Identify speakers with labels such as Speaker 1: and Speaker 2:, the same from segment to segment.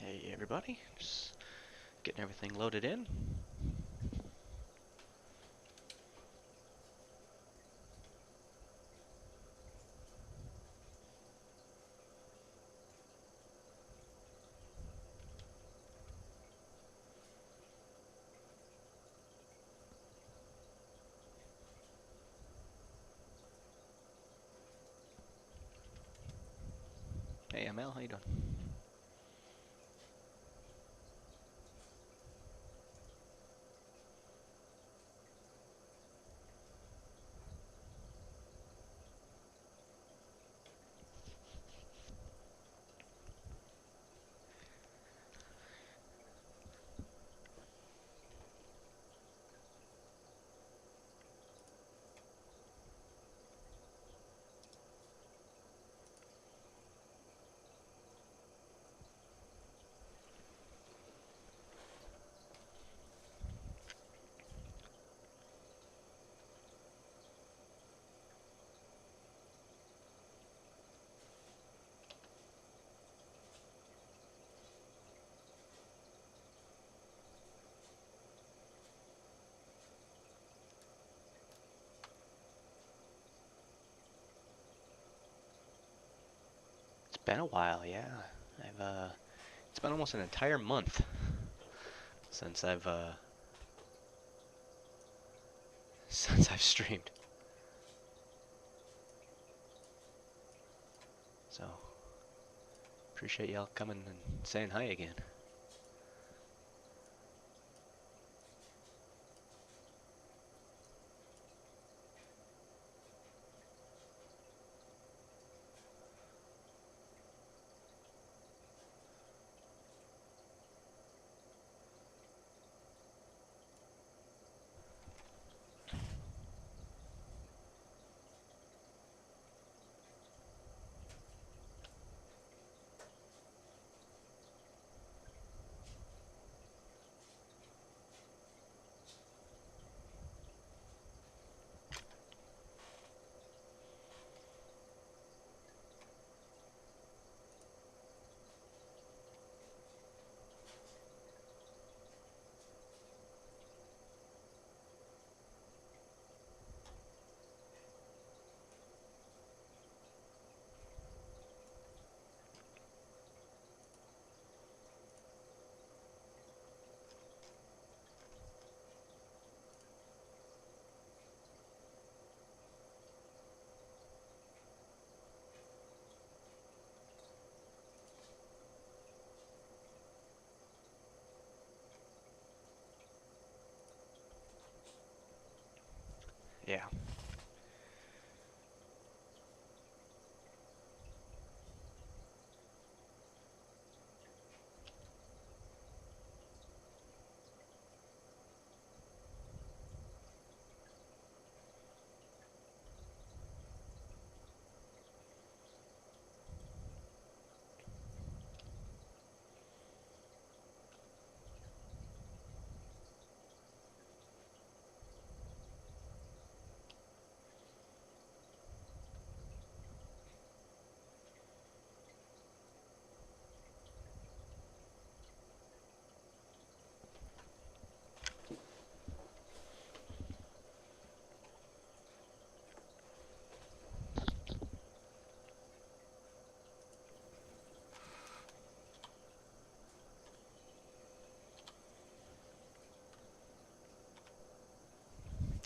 Speaker 1: Hey everybody, just getting everything loaded in. Hey ML, how you doing? It's been a while, yeah. It's been almost an entire month since I've since I've streamed. So appreciate y'all coming and saying hi again. Yeah.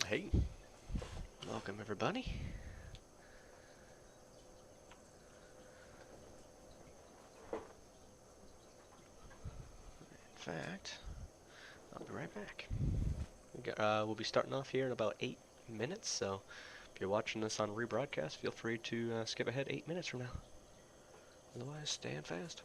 Speaker 1: Hey, welcome everybody. In fact, I'll be right back. We'll be starting off here in about 8 minutes, so if you're watching this on rebroadcast, feel free to skip ahead 8 minutes from now. Otherwise, stand fast.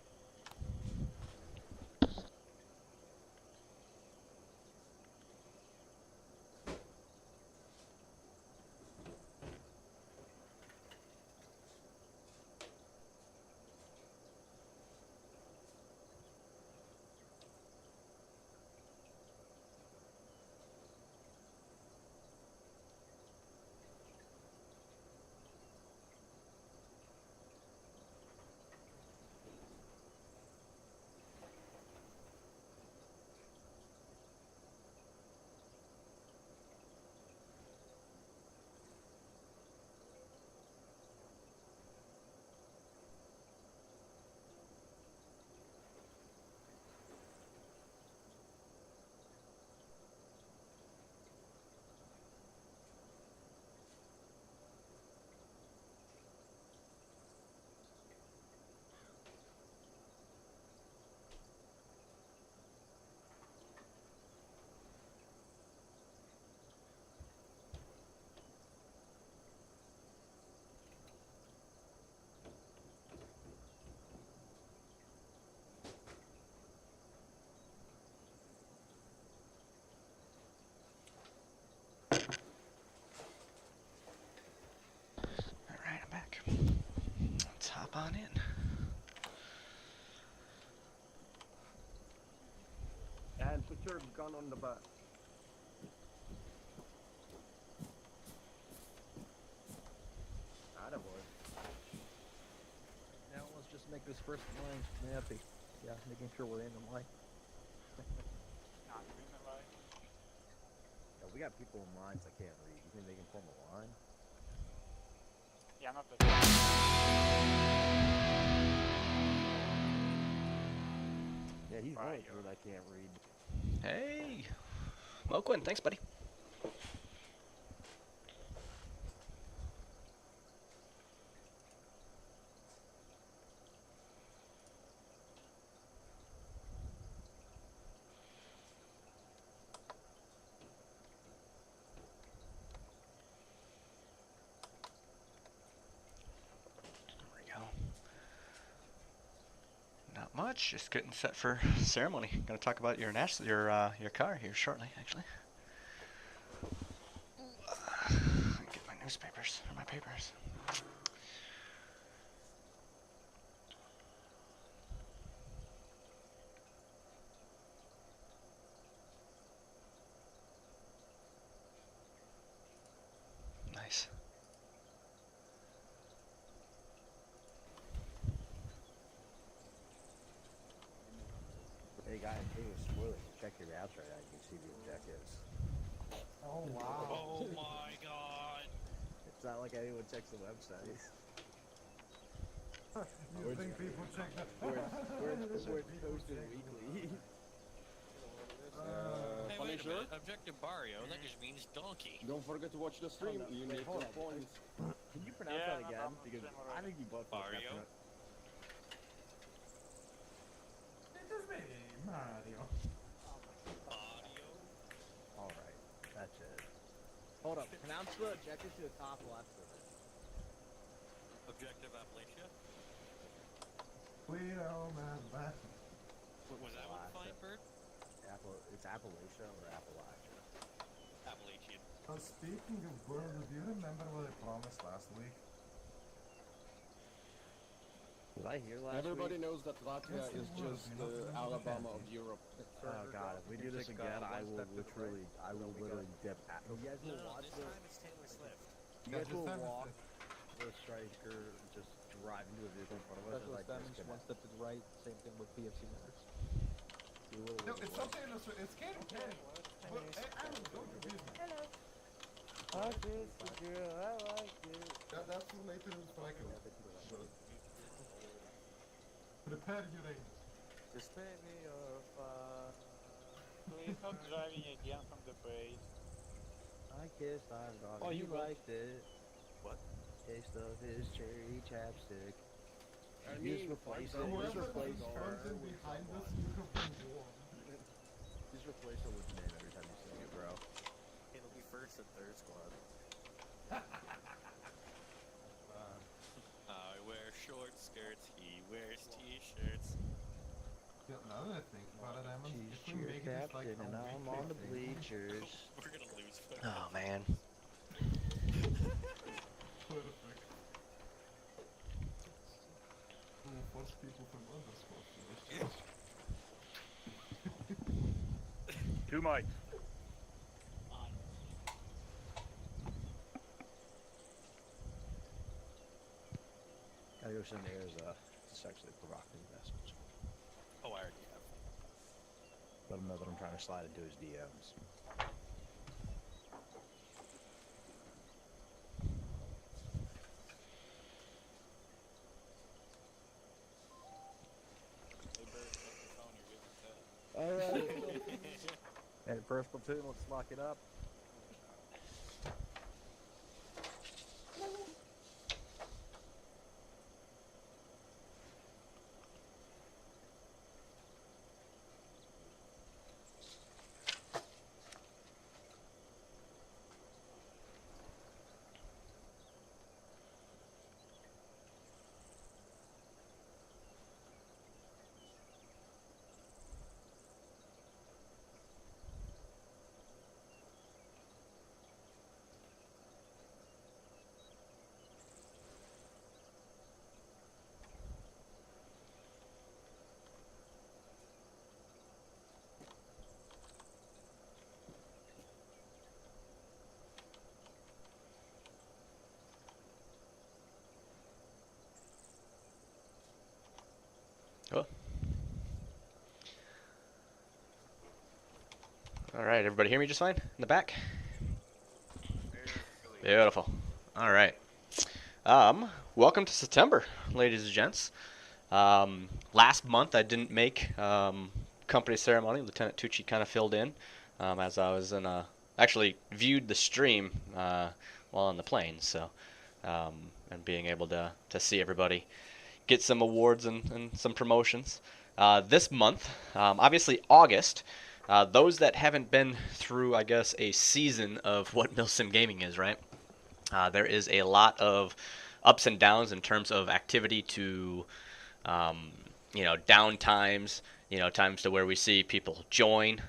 Speaker 2: your gun on the back. Attaboy.
Speaker 3: Now let's just make this first line snappy. Yeah, making sure we're in the line.
Speaker 4: Not in the line.
Speaker 2: Yeah, we got people in lines that can't read. You think they can form a line?
Speaker 4: Yeah, not the.
Speaker 2: Yeah, he's one of
Speaker 4: Fire.
Speaker 2: the people that can't read.
Speaker 1: Hey, well, Quinn, thanks, buddy. Not much. Just getting set for ceremony. Going to talk about your car here shortly, actually. Get my newspapers or my papers. Nice.
Speaker 2: Hey guys, hey, spoiler. Check your apps right now. You can see the objectives.
Speaker 5: Oh wow.
Speaker 6: Oh my god.
Speaker 2: It's not like anyone checks the website.
Speaker 5: You think people check that?
Speaker 2: We're posted weekly.
Speaker 6: Hey, wait a minute. Objective Barrio, that just means donkey.
Speaker 7: Don't forget to watch the stream. You need
Speaker 2: hold
Speaker 7: 4
Speaker 2: on.
Speaker 7: points.
Speaker 2: Can you pronounce
Speaker 4: Yeah,
Speaker 2: that
Speaker 4: no
Speaker 2: again?
Speaker 4: problem.
Speaker 2: Because
Speaker 4: Same
Speaker 2: I
Speaker 4: already.
Speaker 2: think you both
Speaker 6: Mario?
Speaker 5: It is me, Mario.
Speaker 6: Barrio?
Speaker 2: Alright, that's it. Hold up, pronounce the objective to the top left of it.
Speaker 6: Objective Appalachia?
Speaker 5: Sweet old man, man.
Speaker 6: Was that one fine, Bird?
Speaker 2: It's Appalachia or Appalachia?
Speaker 6: Appalachian.
Speaker 5: Speaking of world, do you remember what I promised last week?
Speaker 2: Was I here last
Speaker 7: Everybody
Speaker 2: week?
Speaker 7: knows that Latvia
Speaker 5: Yes,
Speaker 7: is
Speaker 5: it was.
Speaker 7: just
Speaker 5: You know,
Speaker 7: the
Speaker 5: it's
Speaker 7: Alabama
Speaker 5: okay.
Speaker 7: of Europe.
Speaker 2: Oh god, if we do this again, I will literally dip out. You guys
Speaker 6: No,
Speaker 2: will
Speaker 6: no,
Speaker 2: watch
Speaker 6: this
Speaker 2: the...
Speaker 6: time it's Taylor Swift.
Speaker 2: You guys
Speaker 5: this
Speaker 2: will
Speaker 5: time it's
Speaker 2: walk the striker just drive into a vehicle in front of us and like
Speaker 3: Specialist damage, one
Speaker 2: disconnect.
Speaker 3: step to the right, same thing with PFC members.
Speaker 2: We will
Speaker 5: No, it's not Taylor Swift. It's Katy Perry. But Adam, don't confuse me.
Speaker 2: I kissed the girl, I like it.
Speaker 5: That's related to Striker. Prepare your angels.
Speaker 2: Just make me your fire.
Speaker 4: Please not driving again from the base.
Speaker 2: I kissed our dog.
Speaker 4: Oh, you
Speaker 2: liked it.
Speaker 6: What?
Speaker 2: Taste of his cherry chapstick.
Speaker 7: I
Speaker 2: Just
Speaker 7: mean,
Speaker 2: replace it.
Speaker 5: Whoever
Speaker 2: Just replace
Speaker 5: is
Speaker 2: our.
Speaker 5: fronting behind us, you have been warned.
Speaker 2: Just replace it with name every time you sing it, bro.
Speaker 6: It'll be first and third squad. I wear short skirts, he wears t-shirts.
Speaker 5: Yeah, now that I think about it, Eamon,
Speaker 2: She's
Speaker 5: if we make this like
Speaker 2: captain and
Speaker 5: a
Speaker 2: I'm
Speaker 5: weekly
Speaker 2: on the
Speaker 5: thing,
Speaker 2: bleachers.
Speaker 6: We're gonna lose.
Speaker 1: Oh man.
Speaker 5: perfect. We'll force people from other sports to this church.
Speaker 4: 2 mics.
Speaker 2: Gotta go send Ayers a sexually provocative message.
Speaker 6: Oh, I already have.
Speaker 2: Let him know that I'm trying to slide into his DMs.
Speaker 6: Hey, Bird, check your phone, you're good with that.
Speaker 2: Alright.
Speaker 3: And first platoon, let's lock it up.
Speaker 1: right, everybody hear me just fine in the back? Beautiful. All right. Welcome to September, ladies and gents. Last month I didn't make company ceremony. Lieutenant Tucci kind of filled in as I was actually viewed the stream while on the plane. So and being able to see everybody get some awards and some promotions. This month, obviously August. Those that haven't been through, I guess, a season of what Milsim Gaming is, right? There is a lot of ups and downs in terms of activity to, down times, times to where we see people join,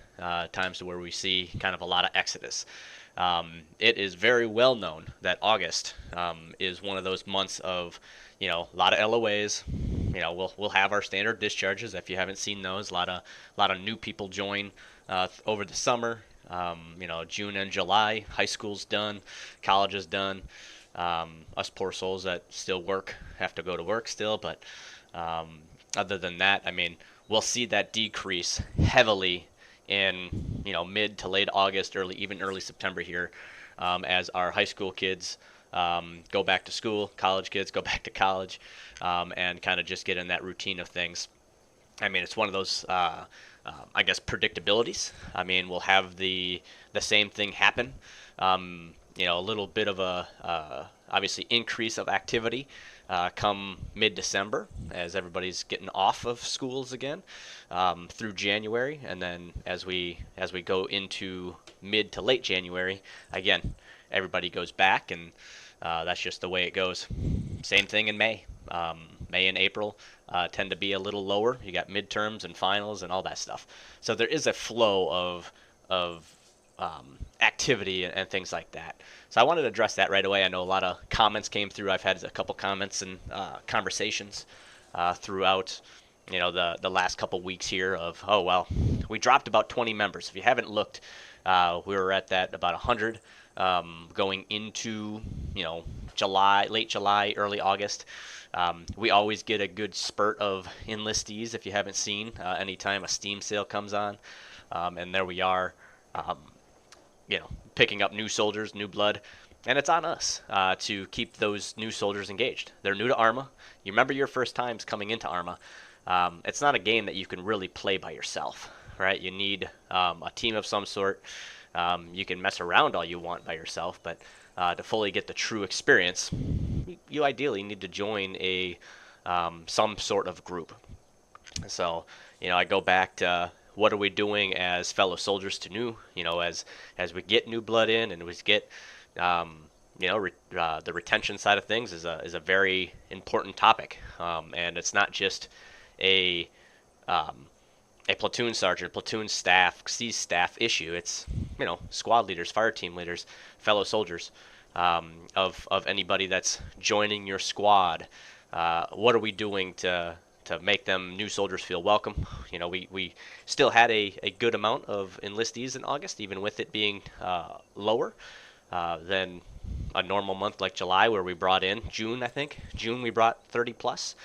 Speaker 1: times to where we see kind of a lot of exodus. It is very well known that August is one of those months of, a lot of LOAs. We'll have our standard discharges. If you haven't seen those, a lot of new people join over the summer. June and July, high school's done, college is done. Us poor souls that still work have to go to work still, but other than that, I mean, we'll see that decrease heavily in mid to late August, early September here, as our high school kids go back to school, college kids go back to college, and kind of just get in that routine of things. I mean, it's one of those, I guess, predictabilities. I mean, we'll have the same thing happen. A little bit of a obviously increase of activity come mid-December as everybody's getting off of schools again through January, and then as we go into mid to late January, again, everybody goes back, and that's just the way it goes. Same thing in May. May and April tend to be a little lower. You got midterms and finals and all that stuff. So there is a flow of activity and things like that. So I wanted to address that right away. I know a lot of comments came through. I've had a couple comments and conversations throughout the last couple weeks here of, oh, well, we dropped about 20 members. If you haven't looked, we were at that about 100 going into July, late July, early August. We always get a good spurt of enlistees if you haven't seen anytime a Steam sale comes on. And there we are, picking up new soldiers, new blood. And it's on us to keep those new soldiers engaged. They're new to Arma. You remember your first times coming into Arma. It's not a game that you can really play by yourself, right? You need a team of some sort. You can mess around all you want by yourself, but to fully get the true experience, you ideally need to join some sort of group. So, I go back to what are we doing as fellow soldiers to new, as we get new blood in and we get, the retention side of things is a very important topic, and it's not just a platoon sergeant, platoon staff, staff issue. It's squad leaders, fire team leaders, fellow soldiers, of anybody that's joining your squad. What are we doing to make them new soldiers feel welcome? We still had a good amount of enlistees in August, even with it being lower than a normal month like July, where we brought in June. I think June we brought 30 plus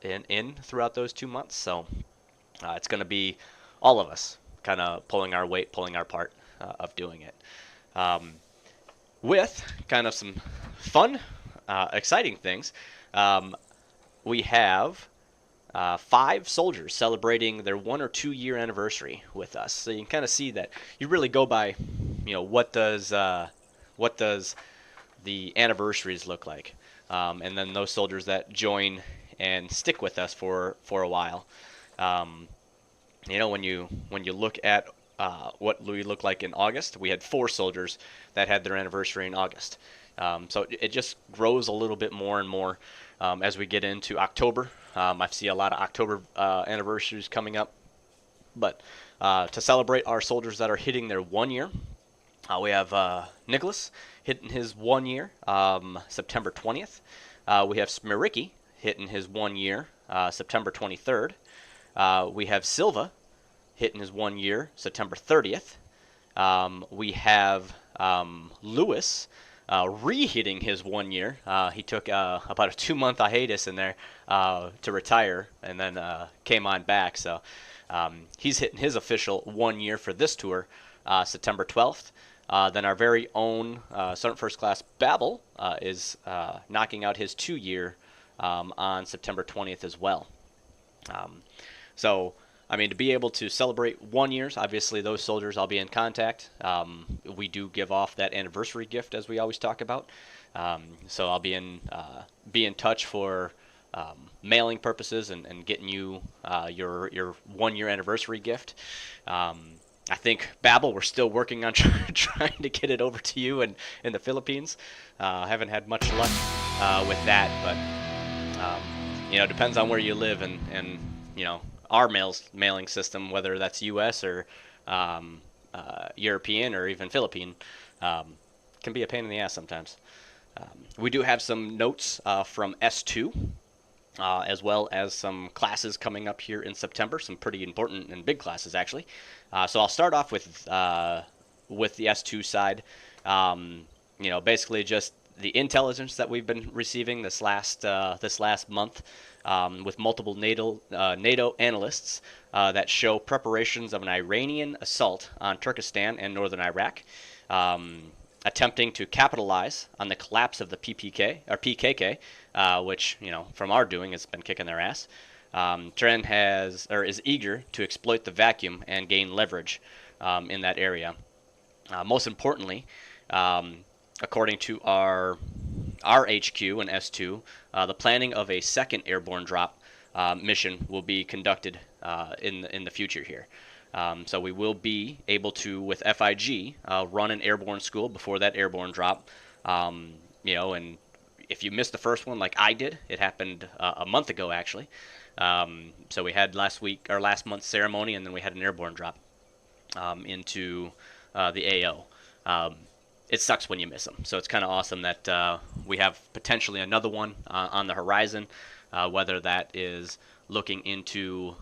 Speaker 1: in throughout those 2 months. So it's going to be all of us kind of pulling our weight, pulling our part of doing it. With kind of some fun, exciting things, we have 5 soldiers celebrating their 1 or 2 year anniversary with us. So you can kind of see that you really go by, what does the anniversaries look like, and then those soldiers that join and stick with us for a while. When you look at what we look like in August, we had 4 soldiers that had their anniversary in August. So it just grows a little bit more and more as we get into October. I see a lot of October anniversaries coming up. But to celebrate our soldiers that are hitting their 1 year, we have Nicholas hitting his 1 year, September 20th. We have Smiriki hitting his 1 year, September 23rd. We have Silva hitting his 1 year, September 30th. We have Lewis re-hitting his 1 year. He took about a 2-month hiatus in there to retire, and then came on back. So he's hitting his official 1 year for this tour, September 12th. Then our very own Sergeant First Class Babel is knocking out his 2 year on September 20th as well. So, I mean, to be able to celebrate 1 years, obviously those soldiers I'll be in contact. We do give off that anniversary gift, as we always talk about. So I'll be in touch for mailing purposes and getting you your 1 year anniversary gift. I think Babel, we're still working on trying to get it over to you in the Philippines. Haven't had much luck with that, but depends on where you live and our mailing system, whether that's U.S. or European or even Philippine, can be a pain in the ass sometimes. We do have some notes from S2, as well as some classes coming up here in September, some pretty important and big classes actually. So I'll start off with the S2 side. Basically just the intelligence that we've been receiving this last month, with multiple NATO analysts that show preparations of an Iranian assault on Turkestan and northern Iraq, attempting to capitalize on the collapse of the PKK, which from our doing has been kicking their ass. Tehran is eager to exploit the vacuum and gain leverage in that area. Most importantly, according to our HQ and S2, the planning of a second airborne drop mission will be conducted in the future here. So we will be able to, with FIG, run an airborne school before that airborne drop. And if you missed the first one, like I did, it happened a month ago actually. So we had last month's ceremony, and then we had an airborne drop into the AO. It sucks when you miss them. So it's kind of awesome that we have potentially another one on the horizon, whether that is looking into,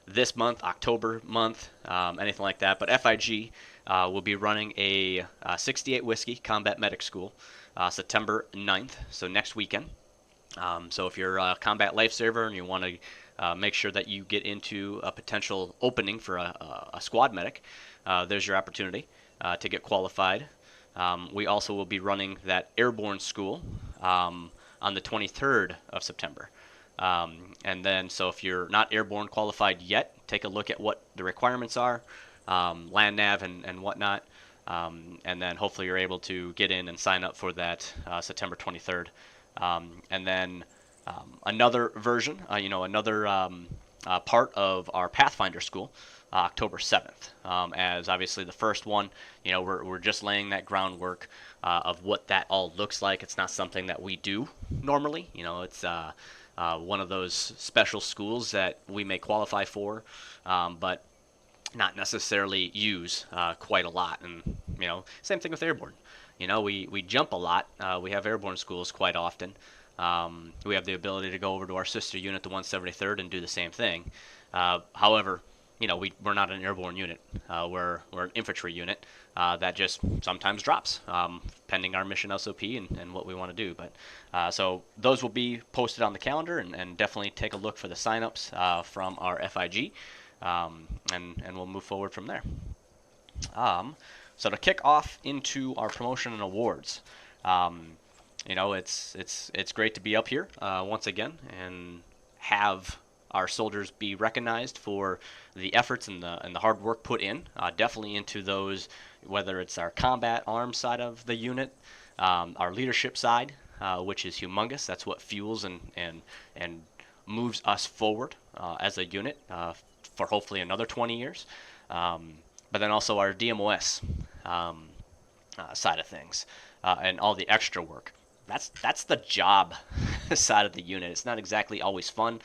Speaker 1: this month, October month, anything like that. But FIG will be running a 68 Whiskey Combat Medic School September 9th, so next weekend. So if you're a combat lifesaver and you want to make sure that you get into a potential opening for a squad medic, there's your opportunity to get qualified. We also will be running that airborne school on the 23rd of September. And then, so if you're not airborne qualified yet, take a look at what the requirements are, land nav and whatnot, and then hopefully you're able to get in and sign up for that September 23rd. And then another version, another part of our Pathfinder school, October 7th, as obviously the first one, we're just laying that groundwork of what that all looks like. It's not something that we do normally. It's one of those special schools that we may qualify for, but not necessarily use quite a lot. And same thing with airborne. We jump a lot. We have airborne schools quite often. We have the ability to go over to our sister unit, the 173rd, and do the same thing. However, we're not an airborne unit. We're an infantry unit that just sometimes drops, pending our mission SOP and what we want to do. But so those will be posted on the calendar, and definitely take a look for the signups from our FIG, and we'll move forward from there. So to kick off into our promotion and awards, it's great to be up here once again and have our soldiers be recognized for the efforts and the hard work put in, definitely into those, whether it's our combat arms side of the unit, our leadership side, which is humongous. That's what fuels and moves us forward as a unit for hopefully another 20 years. But then also our DMOS side of things, and all the extra work. That's the job side of the unit. It's not exactly always fun.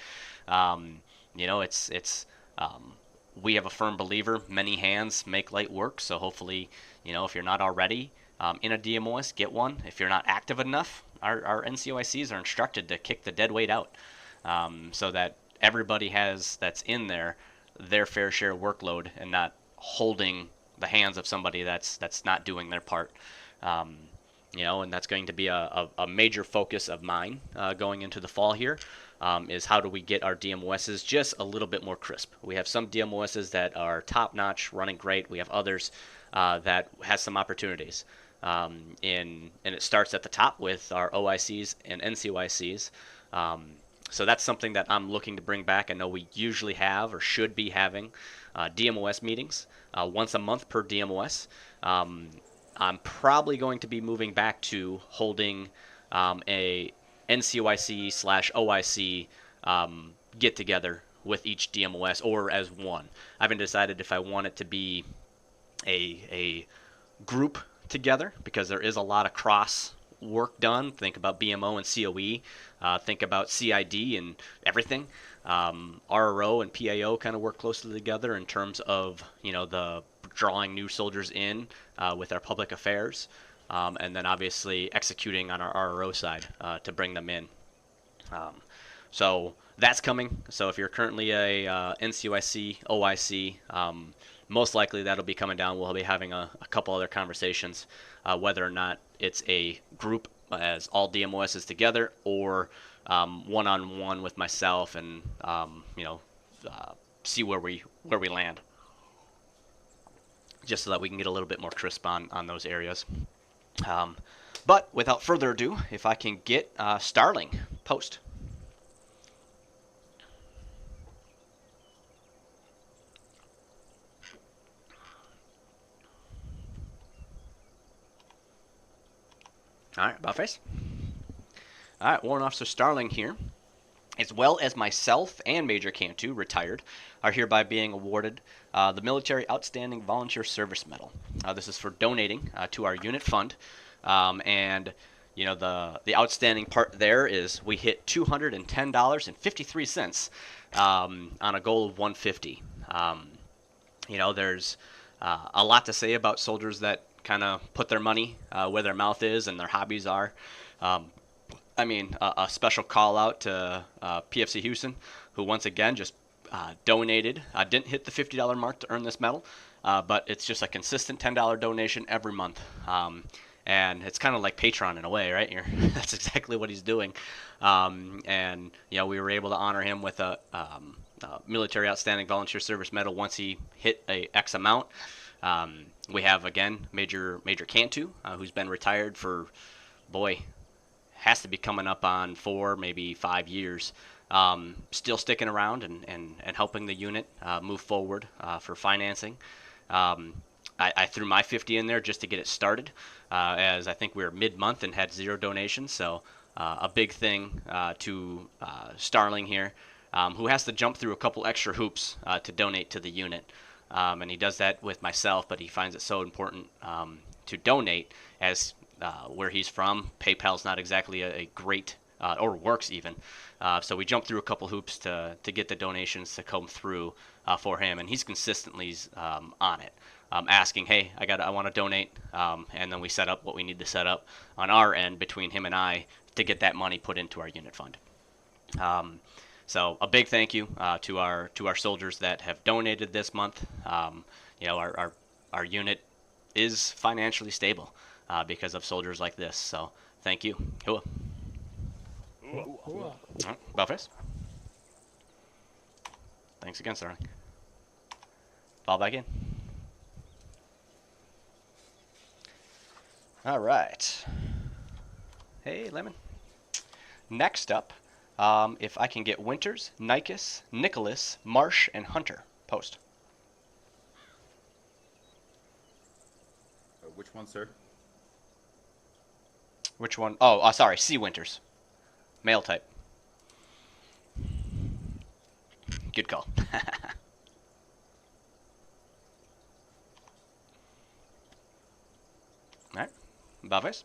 Speaker 1: We have a firm believer, many hands make light work. So hopefully, if you're not already in a DMOS, get one. If you're not active enough, our NCOICs are instructed to kick the dead weight out, so that everybody has that's in there their fair share workload and not holding the hands of somebody that's not doing their part. And that's going to be a major focus of mine going into the fall here. Is how do we get our DMOSs just a little bit more crisp. We have some DMOSs that are top-notch, running great. We have others that has some opportunities. And it starts at the top with our OICs and NCOICs. So that's something that I'm looking to bring back. I know we usually have or should be having DMOS meetings once a month per DMOS. I'm probably going to be moving back to holding a NCOIC/OIC get together with each DMOS or as one. I haven't decided if I want it to be a group together because there is a lot of cross work done. Think about BMO and COE. Think about CID and everything. RRO and PAO kind of work closely together in terms of the drawing new soldiers in with our public affairs, and then obviously executing on our RRO side to bring them in. So that's coming. So if you're currently a NCOIC, OIC, most likely that'll be coming down. We'll be having a couple other conversations, whether or not it's a group as all DMOSs together or one-on-one with myself and see where we land, just so that we can get a little bit more crisp on those areas. But without further ado, if I can get Starling post. All right, about face. All right, Warrant Officer Starling here, as well as myself and Major Cantu, retired, are hereby being awarded the Military Outstanding Volunteer Service Medal. This is for donating to our unit fund, and the outstanding part there is we hit $210.53 on a goal of 150. There's a lot to say about soldiers that kind of put their money where their mouth is and their hobbies are. A special call out to PFC Houston, who once again just donated. Didn't hit the $50 mark to earn this medal, but it's just a consistent $10 donation every month. And it's kind of like Patreon in a way, right? That's exactly what he's doing. We were able to honor him with a Military Outstanding Volunteer Service Medal once he hit a X amount. We have, again, Major Cantu, who's been retired for, has to be coming up on 4, maybe 5 years. Still sticking around and helping the unit move forward for financing. I threw my 50 in there just to get it started, as I think we were mid-month and had 0 donations. So a big thing to Starling here, who has to jump through a couple extra hoops to donate to the unit. And he does that with myself, but he finds it so important to donate, as where he's from, PayPal's not exactly a great, or works even. So we jump through a couple hoops to get the donations to come through for him, and he's consistently on it, asking, hey, I want to donate, and then we set up what we need to set up on our end between him and I to get that money put into our unit fund. So a big thank you to our soldiers that have donated this month. Our unit is financially stable because of soldiers like this. So thank you. Hua. All right, Buffers. Thanks again, Sterling. Fall back in. All right. Hey, Lemon. Next up, if I can get Winters, Nikes, Nicholas, Marsh, and Hunter post.
Speaker 6: Which one, sir?
Speaker 1: Which one? Oh, sorry, C. Winters. Male type. Good call. Alright. Buffers.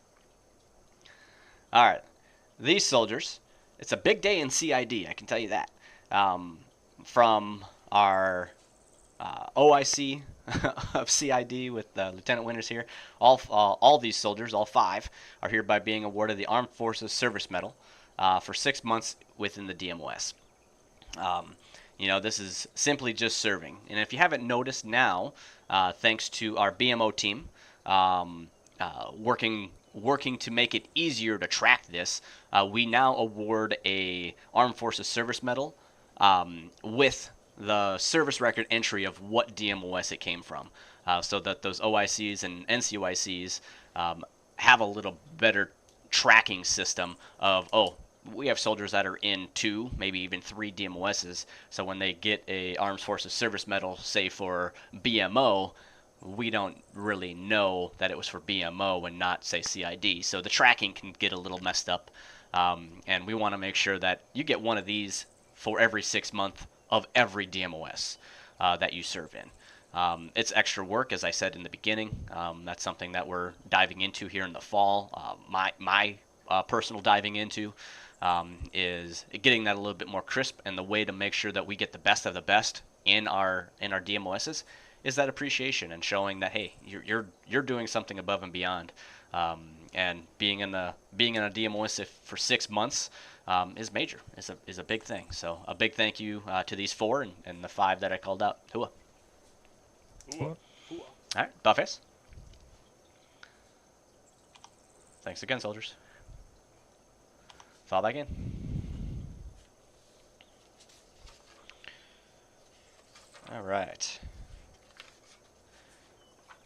Speaker 1: Alright. These soldiers, it's a big day in CID, I can tell you that. From our OIC of CID with Lieutenant Winters here, all these soldiers, all 5, are hereby being awarded the Armed Forces Service Medal for 6 months within the DMOS. This is simply just serving. And if you haven't noticed now, thanks to our BMO team, working to make it easier to track this, we now award a Armed Forces Service Medal with the service record entry of what DMOS it came from, so that those OICs and NCOICs have a little better tracking system of, oh, we have soldiers that are in 2, maybe even 3 DMOSs, so when they get a Armed Forces Service Medal, say for BMO, we don't really know that it was for BMO and not, say, CID. So the tracking can get a little messed up, and we want to make sure that you get one of these for every 6 month of every DMOS that you serve in. It's extra work, as I said in the beginning. That's something that we're diving into here in the fall. My personal diving into is getting that a little bit more crisp, and the way to make sure that we get the best of the best in our DMOSs is that appreciation and showing that, hey, you're doing something above and beyond, and being in a DMOS for 6 months is major. Is a big thing. So a big thank you to these 4 and the 5 that I called out. Hua. All right, Buffets. Thanks again, soldiers. Fall back in. All right.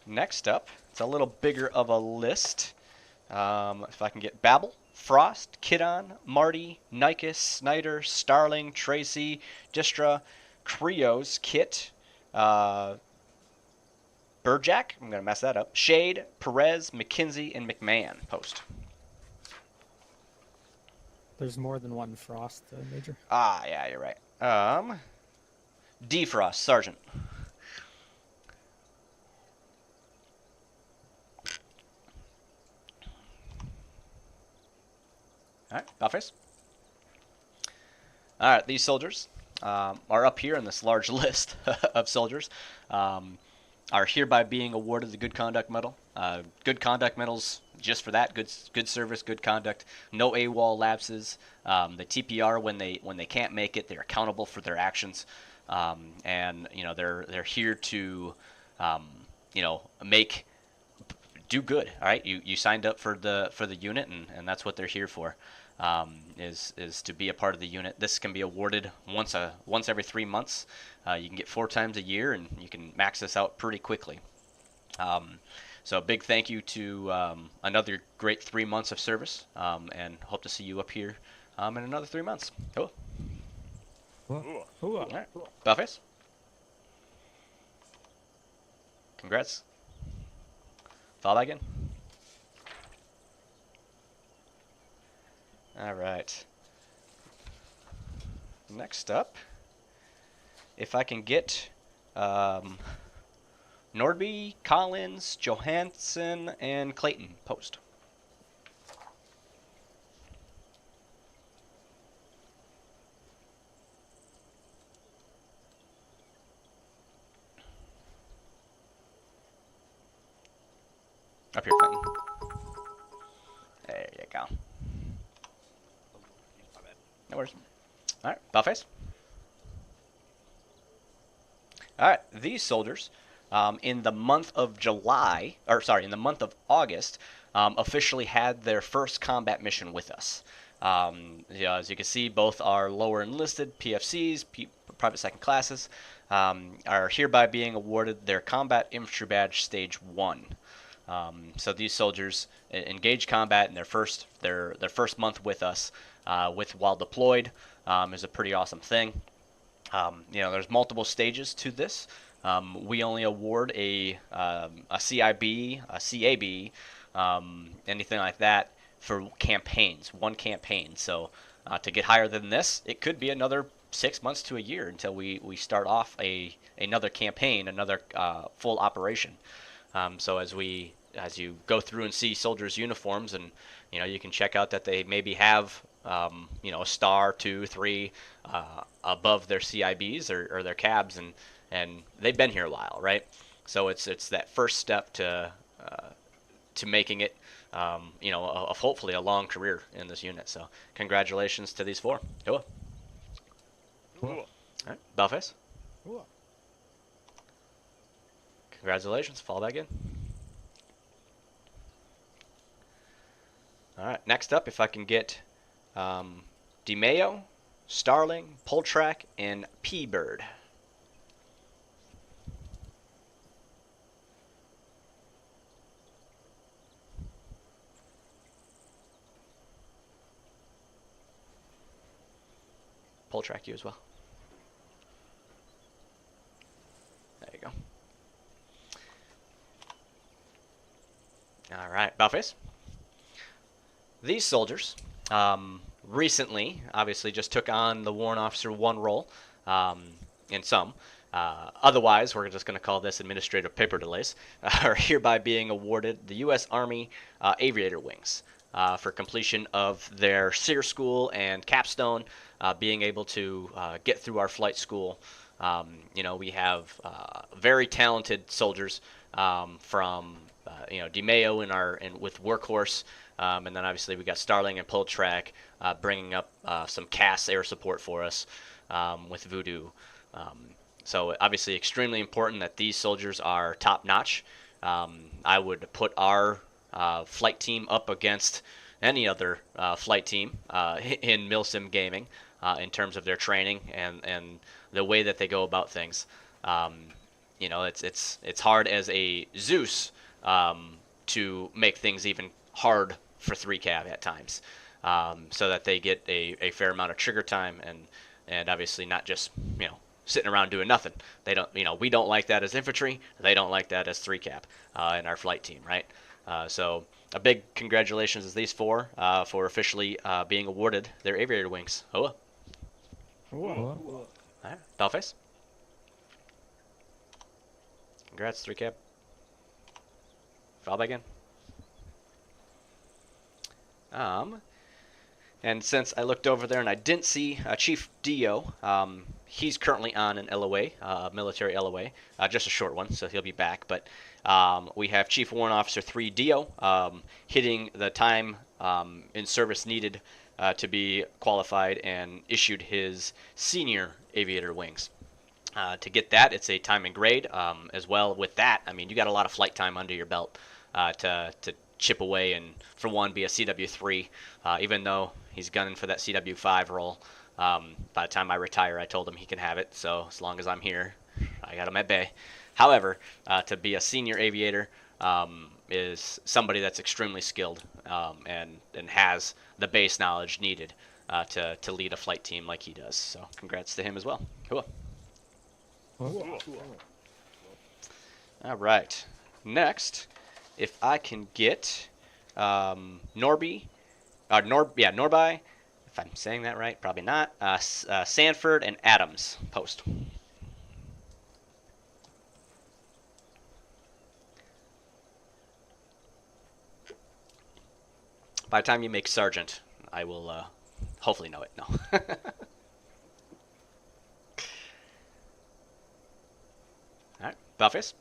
Speaker 1: Next up, it's a little bigger of a list. If I can get Babel, Frost, Kidon, Marty, Nikes, Snyder, Starling, Tracy, Distra, Krios, Kit, Burjack, I'm going to mess that up, Shade, Perez, McKinsey, and McMahon post.
Speaker 3: There's more than one Frost, Major.
Speaker 1: Ah, yeah, you're right. Defrost, Sergeant. All right, Buffets. All right, these soldiers are up here in this large list of soldiers. Are hereby being awarded the Good Conduct Medal. Good Conduct Medals, just for that, good service, good conduct, no AWOL lapses. The TPR, when they can't make it, they're accountable for their actions, and they're here to do good. All right, you signed up for the unit, and that's what they're here for. Is to be a part of the unit. This can be awarded once every 3 months. You can get 4 times a year, and you can max this out pretty quickly. So a big thank you to another great 3 months of service, and hope to see you up here in another 3 months. Cool. All right. Buffets. Congrats. Fall back in. All right. Next up, if I can get Nordby, Collins, Johansson, and Clayton post. Up here, Clayton. There you go. No worries. All right, Buffets. All right, these soldiers, in the month of August, officially had their first combat mission with us. As you can see, both our lower enlisted PFCs, private second classes, are hereby being awarded their Combat Infantry Badge Stage 1. So these soldiers engage combat in their first month with us, while deployed, is a pretty awesome thing. There's multiple stages to this. We only award a CIB, a CAB, anything like that for campaigns, one campaign. So to get higher than this, it could be another 6 months to a year until we start off another campaign, another full operation. So as you go through and see soldiers' uniforms, and you can check out that they maybe have a star, 2, 3 above their CIBs or their cabs, and they've been here a while, right? So it's that first step to making it hopefully a long career in this unit. So congratulations to these 4. Cool. All right, Buffets.
Speaker 3: Cool.
Speaker 1: Congratulations. Fall back in. All right, next up, if I can get DeMayo, Starling, Poltrack, and P-Bird. Poltrack, you as well. There you go. All right, Bowface. These soldiers recently, obviously, just took on the Warrant Officer 1 role in some. Otherwise, we're just going to call this administrative paper delays, are hereby being awarded the U.S. Army Aviator Wings for completion of their SEER school and capstone, being able to get through our flight school. We have very talented soldiers from DeMayo with Workhorse, and then obviously we got Starling and Poltrack bringing up some CAS air support for us with Voodoo. So obviously extremely important that these soldiers are top notch. I would put our flight team up against any other flight team in Milsim Gaming in terms of their training and the way that they go about things. It's hard as a Zeus to make things even hard for 3-cav at times, so that they get a fair amount of trigger time and obviously not just sitting around doing nothing. They don't we don't like that as infantry. They don't like that as 3-cav in our flight team, right? So a big congratulations to these 4 for officially being awarded their aviator wings. Hoa. All right, Dollface. Congrats, 3-cav. Fall back in. And since I looked over there and I didn't see Chief Dio, he's currently on an LOA, military LOA, just a short one, so he'll be back. But we have Chief Warrant Officer 3 Dio hitting the time in service needed to be qualified and issued his senior aviator wings. To get that, it's a time and grade. As well with that, I mean, you got a lot of flight time under your belt to chip away and, for one, be a CW3, even though he's gunning for that CW5 role. By the time I retire, I told him he can have it, so as long as I'm here, I got him at bay. However, to be a senior aviator is somebody that's extremely skilled and has the base knowledge needed to lead a flight team like he does. So congrats to him as well. Cool. All right. Next, if I can get Norby, if I'm saying that right, probably not, Sanford and Adams post. By the time you make Sergeant, I will hopefully know it. No. All right, Buffus.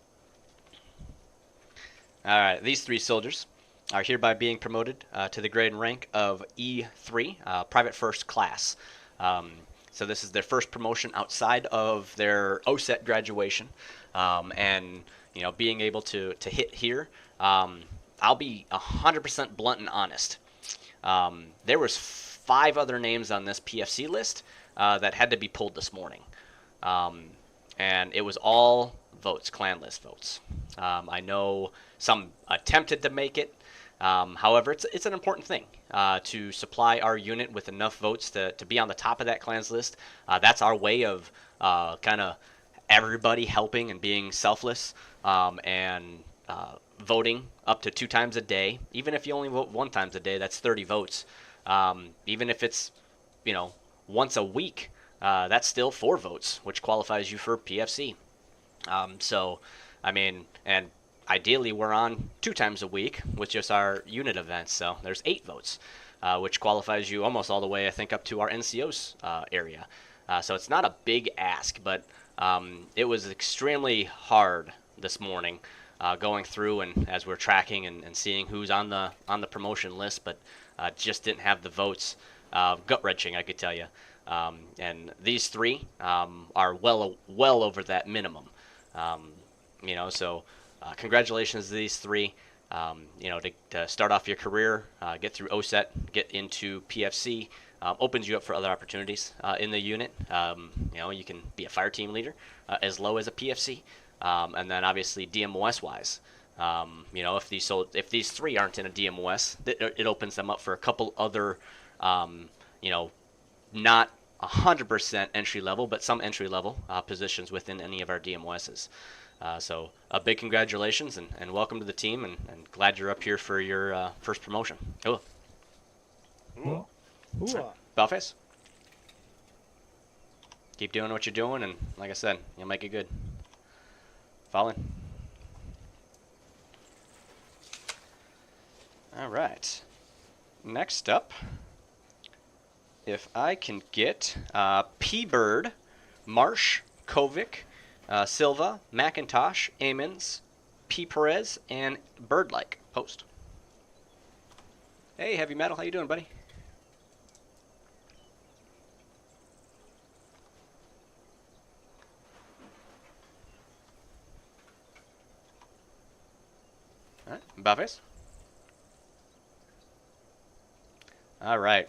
Speaker 1: All right, these 3 soldiers are hereby being promoted to the grade and rank of E3, Private First Class. So this is their first promotion outside of their OSET graduation, and being able to hit here. I'll be 100% blunt and honest. There was 5 other names on this PFC list that had to be pulled this morning, and it was all votes, clan list votes. I know some attempted to make it. However, it's an important thing to supply our unit with enough votes to be on the top of that clans list. That's our way of kind of everybody helping and being selfless and voting up to 2 times a day. Even if you only vote 1 times a day, that's 30 votes. Even if it's once a week, that's still 4 votes, which qualifies you for PFC. So, I mean, and ideally we're on 2 times a week with just our unit events, so there's 8 votes, which qualifies you almost all the way, I think, up to our NCO's area. So it's not a big ask, but it was extremely hard this morning going through and as we're tracking and seeing who's on the promotion list, but just didn't have the votes. Gut-wrenching, I could tell you. And these 3 are well over that minimum. So congratulations to these 3. to start off your career, get through OSET, get into PFC, opens you up for other opportunities in the unit. You can be a fire team leader as low as a PFC, and then obviously DMOS wise. If these three aren't in a DMOS, it opens them up for a couple other, not 100% entry level, but some entry level positions within any of our DMOSs. So a big congratulations and welcome to the team, and glad you're up here for your first promotion. Cool. Bellface. Keep doing what you're doing, and like I said, you'll make it good. Fallen. All right. Next up, if I can get P-Bird, Marsh, Kovic, Silva, McIntosh, Amons, P. Perez, and Birdlike post. Hey, Heavy Metal, how you doing, buddy? All right, Bellface. All right.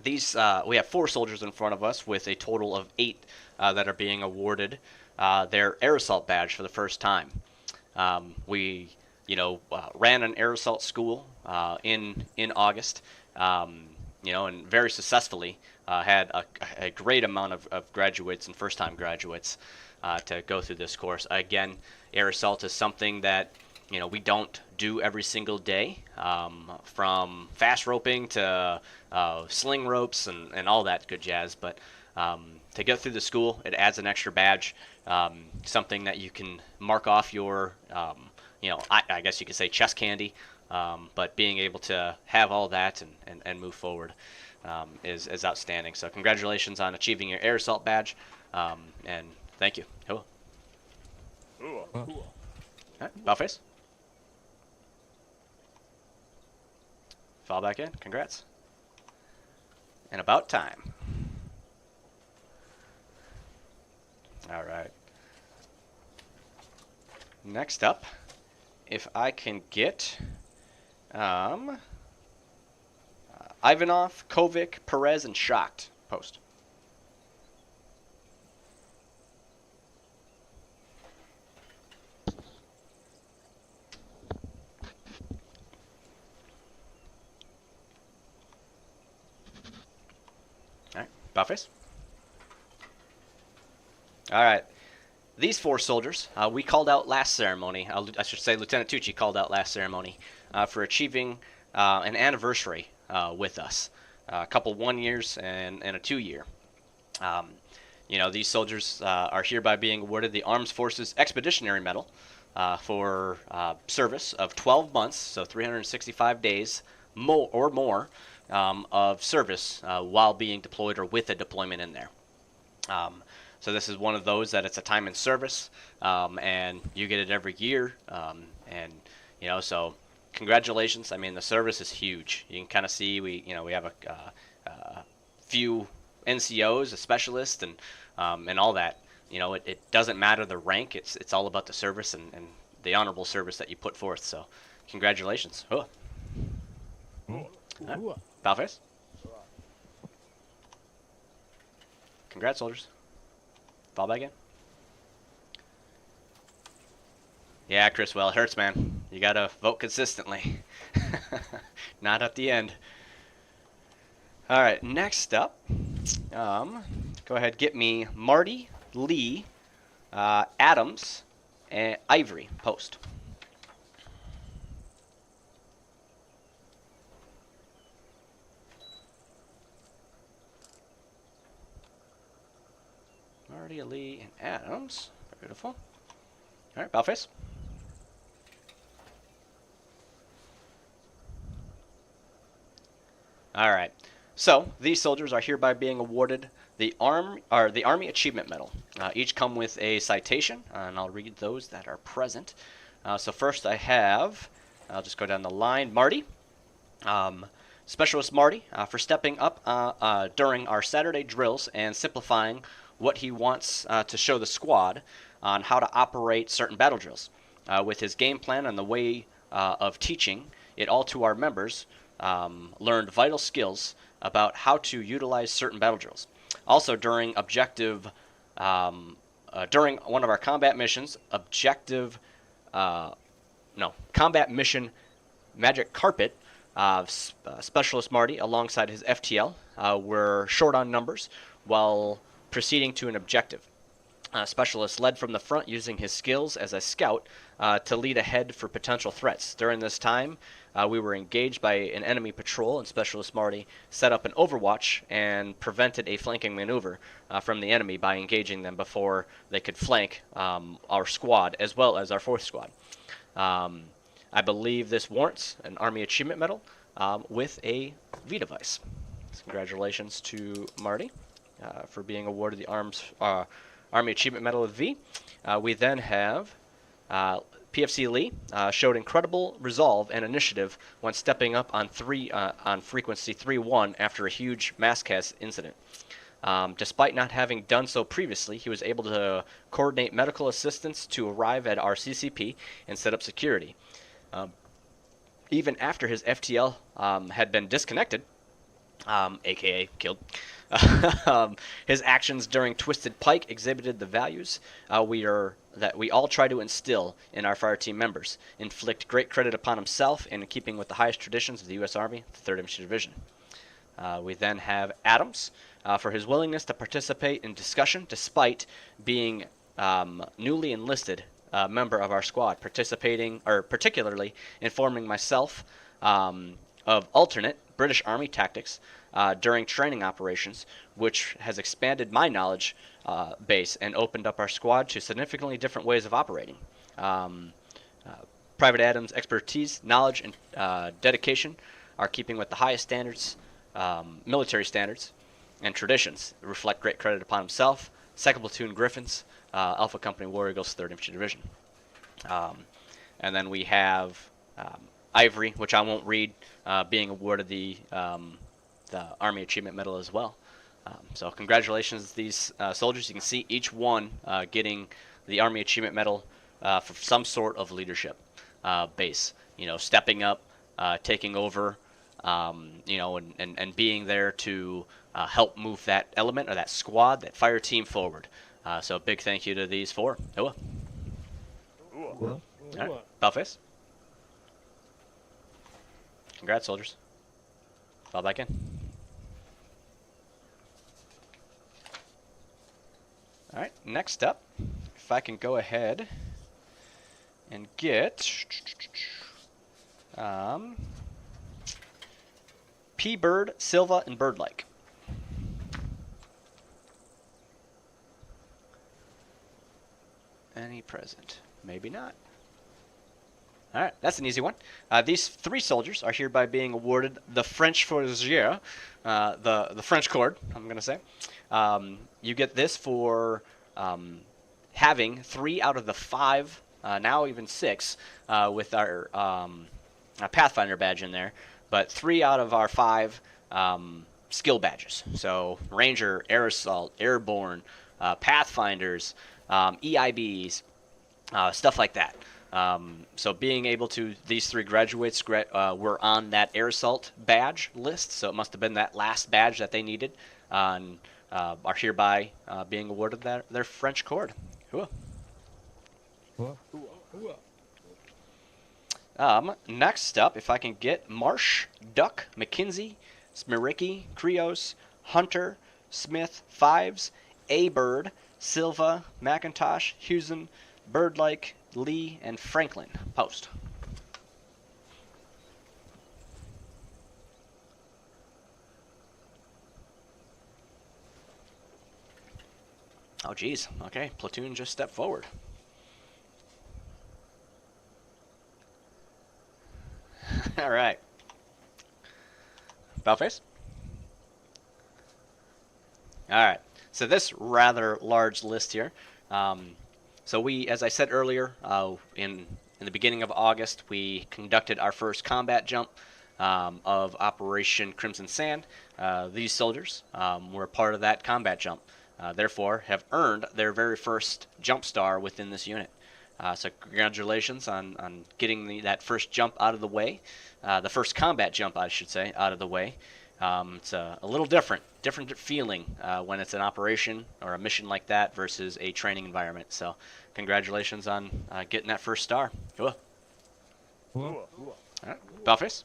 Speaker 1: These we have 4 soldiers in front of us with a total of 8 that are being awarded their air assault badge for the first time. We ran an air assault school in August, and very successfully had a great amount of graduates and first-time graduates to go through this course. Again, air assault is something that we don't do every single day, from fast roping to sling ropes and all that good jazz. But to get through the school, it adds an extra badge, something that you can mark off your, I guess you could say chest candy. But being able to have all that and move forward is outstanding. So congratulations on achieving your air assault badge, and thank you. Cool. All right, Bellface. Fall back in. Congrats. And about time. All right. Next up, if I can get Ivanov, Kovic, Perez, and Shocked post. Bellface. All right. These 4 soldiers we called out last ceremony. I should say Lieutenant Tucci called out last ceremony for achieving an anniversary with us. A couple 1 years and a 2 year. These soldiers are hereby being awarded the Armed Forces Expeditionary Medal for service of 12 months, so 365 days more of service while being deployed or with a deployment in there. So this is one of those that it's a time in service, and you get it every year. So congratulations. I mean, the service is huge. You can kind of see we have a few NCOs, a specialist, and all that. It doesn't matter the rank. It's all about the service and the honorable service that you put forth. So congratulations. Bellface. Congrats, soldiers. Fall back in. Yeah, Chris, well, it hurts, man. You gotta vote consistently. Not at the end. Alright, next up, go ahead, get me Marty, Lee, Adams, and Ivory post. Marty, Lee, and Adams. Beautiful. All right, Bellface. All right. So these soldiers are hereby being awarded the Army Achievement Medal. Each come with a citation, and I'll read those that are present. So first I have, I'll just go down the line, Marty. Specialist Marty for stepping up during our Saturday drills and simplifying what he wants to show the squad on how to operate certain battle drills with his game plan and the way of teaching it all to our members, learned vital skills about how to utilize certain battle drills. Also, during during one of our combat missions, combat mission Magic Carpet, Specialist Marty, alongside his FTL, were short on numbers while proceeding to an objective. Specialist led from the front using his skills as a scout to lead ahead for potential threats. During this time, we were engaged by an enemy patrol, and Specialist Marty set up an overwatch and prevented a flanking maneuver from the enemy by engaging them before they could flank our squad as well as our fourth squad. I believe this warrants an Army Achievement Medal with a V device. So congratulations to Marty for being awarded the Army Achievement Medal with V. We then have PFC Lee showed incredible resolve and initiative when stepping up on frequency 3-1 after a huge mass cast incident. Despite not having done so previously, he was able to coordinate medical assistance to arrive at our CCP and set up security. Even after his FTL had been disconnected, aka killed, his actions during Twisted Pike exhibited the values that we all try to instill in our fire team members, inflict great credit upon himself, and in keeping with the highest traditions of the U.S. Army, the 3rd Infantry Division. We then have Adams for his willingness to participate in discussion despite being newly enlisted member of our squad, particularly informing myself of alternate British Army tactics during training operations, which has expanded my knowledge base and opened up our squad to significantly different ways of operating. Private Adams' expertise, knowledge, and dedication are keeping with the highest standards, military standards, and traditions. Reflect great credit upon himself. 2nd Platoon Griffins, Alpha Company War Eagles, 3rd Infantry Division. And then we have Ivory, which I won't read, being awarded the Army Achievement Medal as well. So congratulations to these soldiers. You can see each one getting the Army Achievement Medal for some sort of leadership base. Stepping up, taking over, and being there to help move that element or that squad, that fire team forward. So big thank you to these four. Noah. All right. Bellface. Congrats, soldiers. Fall back in. All right, next up, if I can go ahead and get P-Bird, Silva, and Birdlike. Any present? Maybe not. All right, that's an easy one. These 3 soldiers are hereby being awarded the French Fourragère, the French cord, I'm going to say. You get this for having 3 out of the 5, now even 6, with our Pathfinder badge in there, but 3 out of our 5 skill badges. So Ranger, Air Assault, Airborne, Pathfinders, EIBs, stuff like that. So being able to, these 3 graduates were on that Air Assault badge list, so it must have been that last badge that they needed, and are hereby being awarded their French cord. Hooah. Next up, if I can get Marsh, Duck, McKinsey, Smiricki, Krios, Hunter, Smith, Fives, A-Bird, Silva, McIntosh, Hewson, Birdlike, Lee, and Franklin. Post. Oh, geez. Okay, platoon just stepped forward. All right. Bellface? All right. So this rather large list here. So we, as I said earlier, in the beginning of August, we conducted our first combat jump of Operation Crimson Sand. These soldiers were part of that combat jump. Therefore, have earned their very first jump star within this unit. So congratulations on getting that first jump out of the way, the first combat jump, I should say, out of the way. It's a little different feeling when it's an operation or a mission like that versus a training environment. So congratulations on getting that first star. Cool. All right, Belface.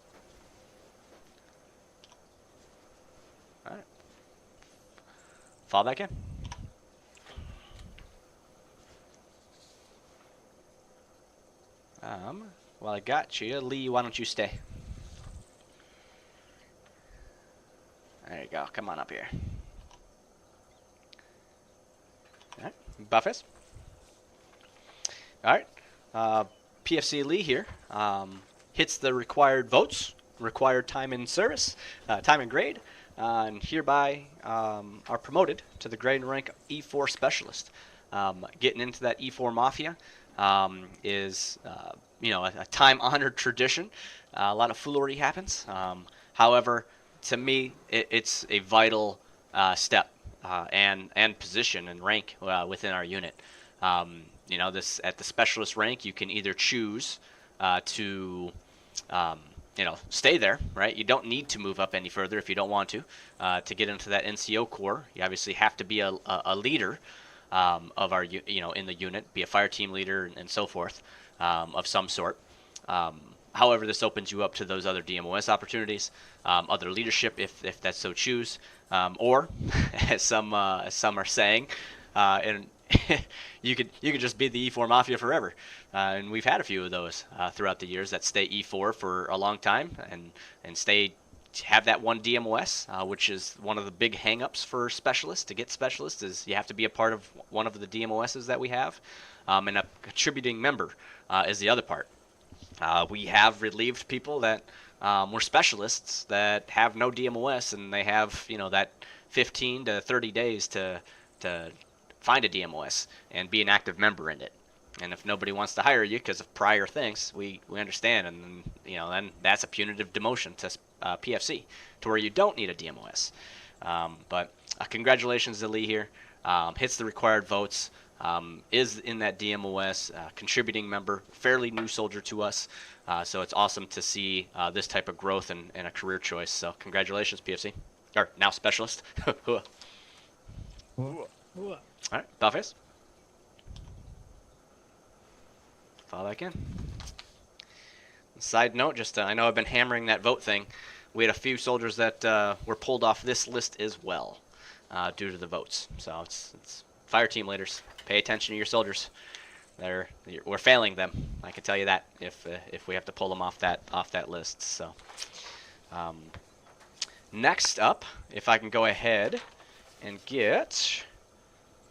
Speaker 1: All right. Fall back in. Well, I got you. Lee, why don't you stay? There you go. Come on up here. All right. Buffus. All right. PFC Lee here hits the required votes, required time in service, time and grade, and hereby are promoted to the grade and rank E4 specialist. Getting into that E4 mafia is a time-honored tradition. A lot of foolery happens. However, to me, it's a vital step and position and rank within our unit. This at the specialist rank, you can either choose to stay there, right? You don't need to move up any further if you don't want to. To get into that NCO corps, you obviously have to be a leader of our, in the unit, be a fire team leader and so forth of some sort. However, this opens you up to those other DMOS opportunities, other leadership if that's so choose, or as some are saying, and you could just be the E4 Mafia forever, and we've had a few of those throughout the years that stay E4 for a long time and have that one DMOS, which is one of the big hang-ups for specialists. To get specialists is you have to be a part of one of the DMOSs that we have, and a contributing member is the other part. We have relieved people that were specialists that have no DMOS, and they have that 15 to 30 days to find a DMOS and be an active member in it. And if nobody wants to hire you because of prior things, we understand, and then that's a punitive demotion to PFC to where you don't need a DMOS. But congratulations to Lee here. Hits the required votes. Is in that DMOS, contributing member, fairly new soldier to us. So it's awesome to see this type of growth and a career choice. So congratulations, PFC. Or now specialist. All right, Belface. Fall back in. Side note, I know I've been hammering that vote thing. We had a few soldiers that were pulled off this list as well due to the votes. So it's fire team leaders. Pay attention to your soldiers. We're failing them. I can tell you that if we have to pull them off that list. So next up, if I can go ahead and get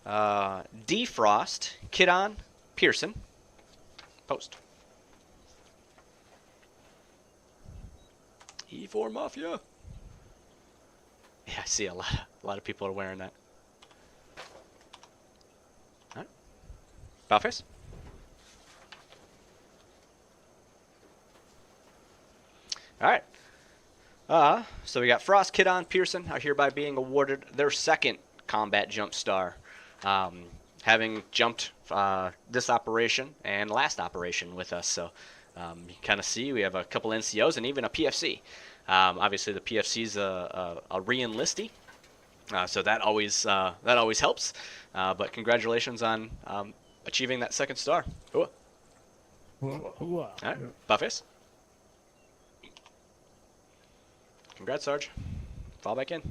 Speaker 1: Defrost, Kidon, Pearson, post. E4 Mafia. Yeah, I see a lot of people are wearing that. All right. Belface. All right. So we got Frost, Kidon, Pearson are hereby being awarded their second combat jump star, having jumped this operation and last operation with us. So you kind of see we have a couple NCOs and even a PFC. Obviously, the PFC is a re-enlistee, so that always helps. But congratulations on achieving that second star. Ooh. All right, Buffus. Congrats, Sarge. Fall back in.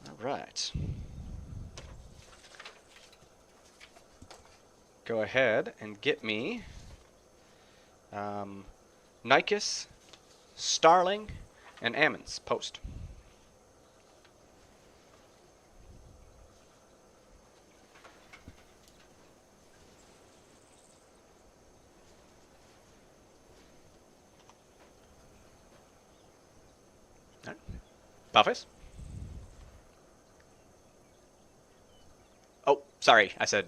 Speaker 1: All right. Go ahead and get me Nikes, Starling, and Ammons post. All right. Buffus? Oh, sorry, I said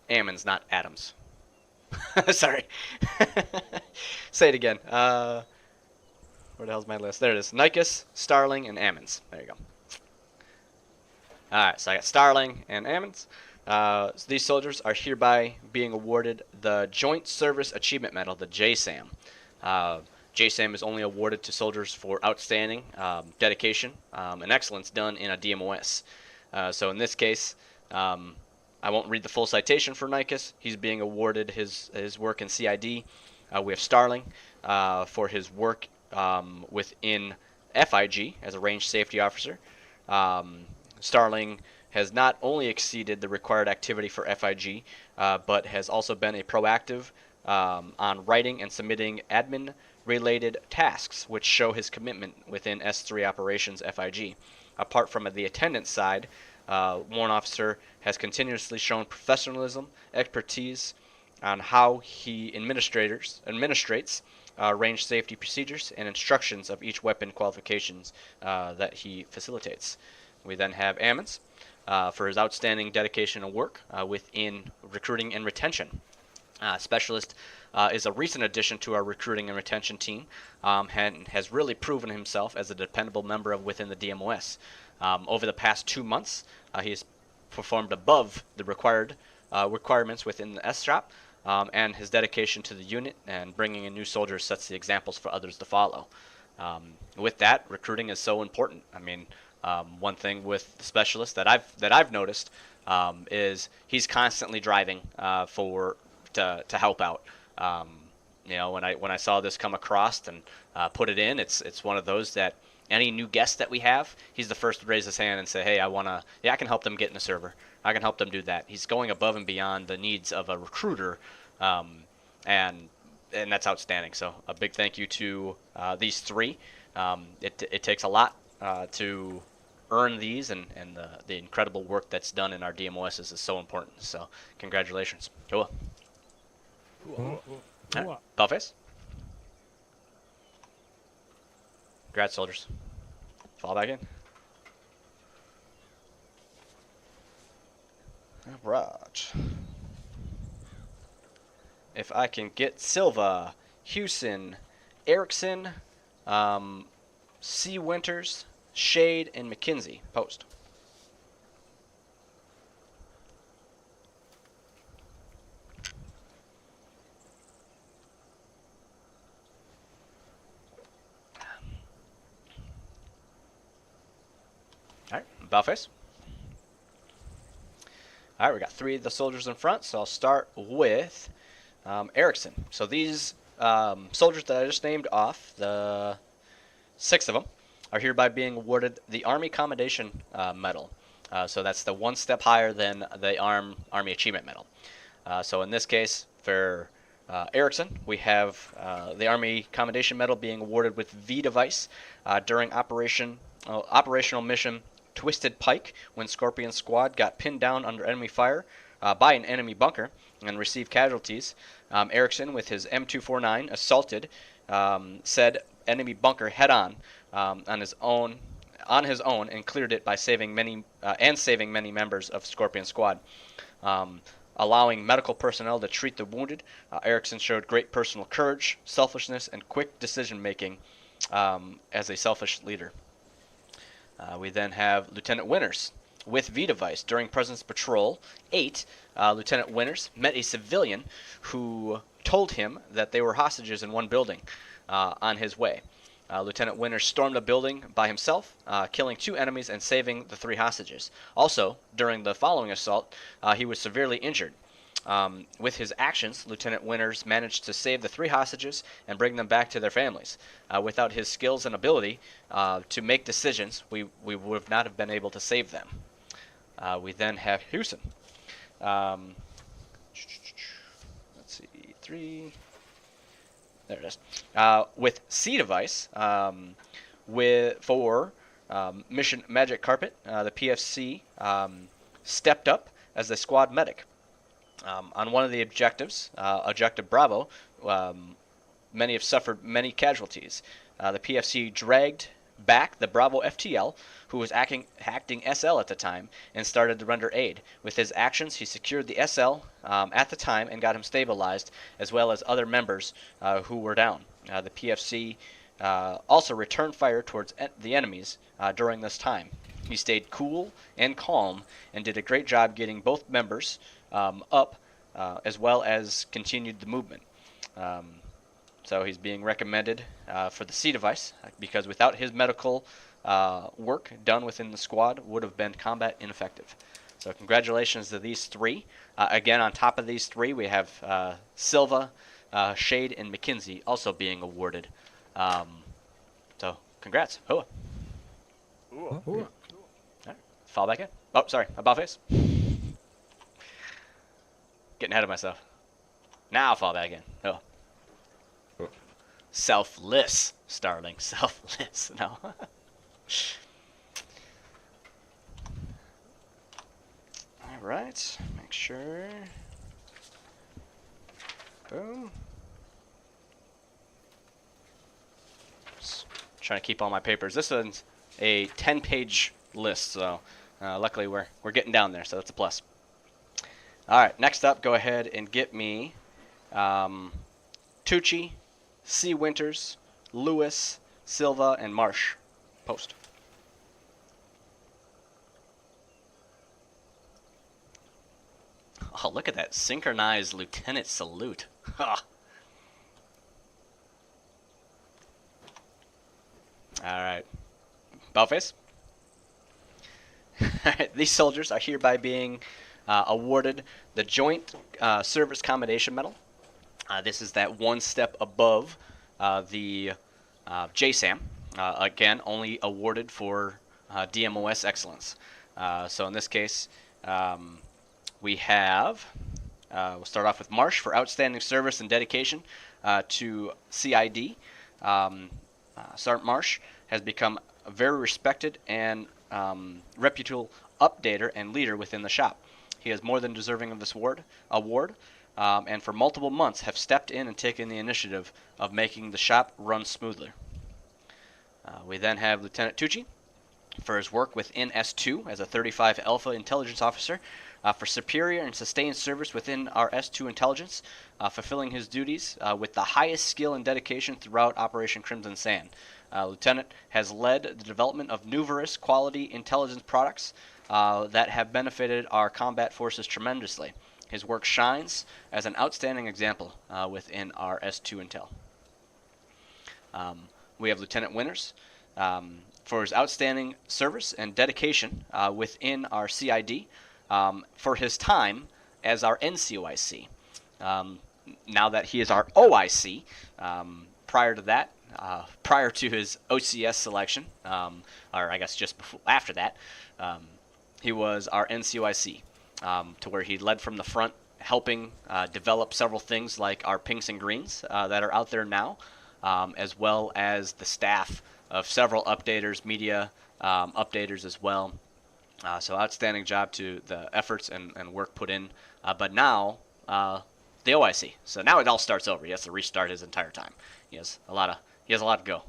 Speaker 1: Ammons, not Adams. Sorry. Say it again. Where the hell's my list? There it is. Nikes, Starling, and Ammons. There you go. Alright, so I got Starling and Ammons. So these soldiers are hereby being awarded the Joint Service Achievement Medal, the JSAM. JSAM is only awarded to soldiers for outstanding dedication and excellence done in a DMOS. So in this case, I won't read the full citation for Nikes. He's being awarded his work in CID. We have Starling for his work within FIG as a ranged safety officer. Starling has not only exceeded the required activity for FIG, but has also been a proactive on writing and submitting admin-related tasks, which show his commitment within S3 operations FIG. Apart from the attendance side, Warrant Officer has continuously shown professionalism, expertise on how he administrates range safety procedures and instructions of each weapon qualifications that he facilitates. We then have Ammons for his outstanding dedication and work within recruiting and retention. Specialist is a recent addition to our recruiting and retention team and has really proven himself as a dependable member within the DMOS. Over the past 2 months, he has performed above the requirements within the S-Shop, and his dedication to the unit and bringing in new soldiers sets the examples for others to follow. With that, recruiting is so important. I mean, one thing with the specialist that I've noticed is he's constantly driving to help out. You know, when I saw this come across and put it in, it's one of those that any new guest that we have, he's the first to raise his hand and say, hey, I can help them get in a server. I can help them do that. He's going above and beyond the needs of a recruiter, and that's outstanding. So a big thank you to these three. It takes a lot to earn these, and the incredible work that's done in our DMOSs is so important. So congratulations. Cool. Right. Bellface. Congrats, soldiers. Fall back in. Alright. If I can get Silva, Hewson, Erickson, C. Winters, Shade, and McKinsey. Post. Alright, Bellface. Alright, we got 3 of the soldiers in front, so I'll start with Erickson. So these soldiers that I just named off, the 6 of them, are hereby being awarded the Army Commendation Medal. So that's the one step higher than the Army Achievement Medal. So in this case, for Erickson, we have the Army Commendation Medal being awarded with V device during operational mission Twisted Pike, when Scorpion Squad got pinned down under enemy fire by an enemy bunker and received casualties. Erickson, with his M249, assaulted said enemy bunker head-on on his own and cleared it by saving many members of Scorpion Squad. Allowing medical personnel to treat the wounded, Erickson showed great personal courage, selfishness, and quick decision-making as a selfish leader. We then have Lieutenant Winters with V device. During Presence Patrol 8, Lieutenant Winters met a civilian who told him that they were hostages in one building on his way. Lieutenant Winters stormed a building by himself, killing 2 enemies and saving the 3 hostages. Also, during the following assault, he was severely injured. With his actions, Lieutenant Winters managed to save the 3 hostages and bring them back to their families. Without his skills and ability to make decisions, we would not have been able to save them. We then have Hewson. Let's see, 3. There it is. With C device, for Mission Magic Carpet, the PFC stepped up as a squad medic. On one of the objectives, Objective Bravo, many have suffered many casualties. The PFC dragged back the Bravo FTL, who was acting SL at the time, and started to render aid. With his actions, he secured the SL at the time and got him stabilized, as well as other members who were down. The PFC also returned fire towards the enemies during this time. He stayed cool and calm and did a great job getting both members up, as well as continued the movement. So he's being recommended for the C device because without his medical work done within the squad would have been combat ineffective. So congratulations to these three. Again, on top of these three, we have Silva, Shade, and McKinsey also being awarded. So congrats. Hoa.
Speaker 3: Ooh.
Speaker 1: Fall back in. Oh, sorry. About face. Getting ahead of myself. Now fall back in. Oh. Selfless, Starling. Selfless. No. Alright. Make sure. Boom. Just trying to keep all my papers. This one's a 10-page list, so luckily we're getting down there, so that's a plus. Alright, next up, go ahead and get me Tucci, C. Winters, Lewis, Silva, and Marsh. Post. Oh, look at that synchronized lieutenant salute. Alright. Bowface? Alright, these soldiers are hereby being awarded the Joint Service Commendation Medal. This is that one step above the JSAM. Again, only awarded for DMOS excellence. So in this case, we have, we'll start off with Marsh for outstanding service and dedication to CID. Sergeant Marsh has become a very respected and reputable updater and leader within the shop. He is more than deserving of this award, and for multiple months have stepped in and taken the initiative of making the shop run smoothly. We then have Lieutenant Tucci for his work within S2 as a 35 Alpha Intelligence Officer, for superior and sustained service within our S2 intelligence, fulfilling his duties with the highest skill and dedication throughout Operation Crimson Sand. Lieutenant has led the development of numerous quality intelligence products that have benefited our combat forces tremendously. His work shines as an outstanding example within our S2 intel. We have Lieutenant Winters for his outstanding service and dedication within our CID, for his time as our NCOIC. Now that he is our OIC, prior to that, prior to his OCS selection, or I guess just before, after that, he was our NCOIC, to where he led from the front, helping develop several things like our pinks and greens that are out there now, as well as the staff of several updaters, media updaters as well. So outstanding job to the efforts and work put in. But now, the OIC. So now it all starts over. He has to restart his entire time. He has a lot to go.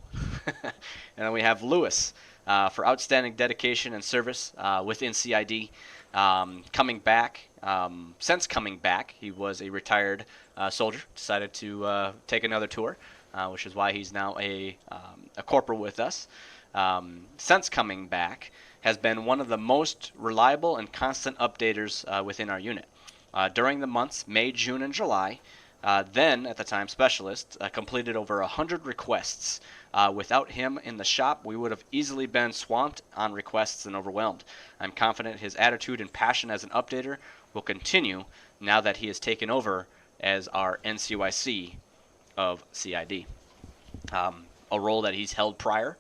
Speaker 1: And then we have Lewis for outstanding dedication and service within CID. Coming back, since coming back, he was a retired soldier. Decided to take another tour, which is why he's now a corporal with us. Since coming back, has been one of the most reliable and constant updaters within our unit. During the months May, June, and July, then, at the time, specialist, completed over 100 requests. Without him in the shop, we would have easily been swamped on requests and overwhelmed. I'm confident his attitude and passion as an updater will continue now that he has taken over as our NCOIC of CID. A role that he's held prior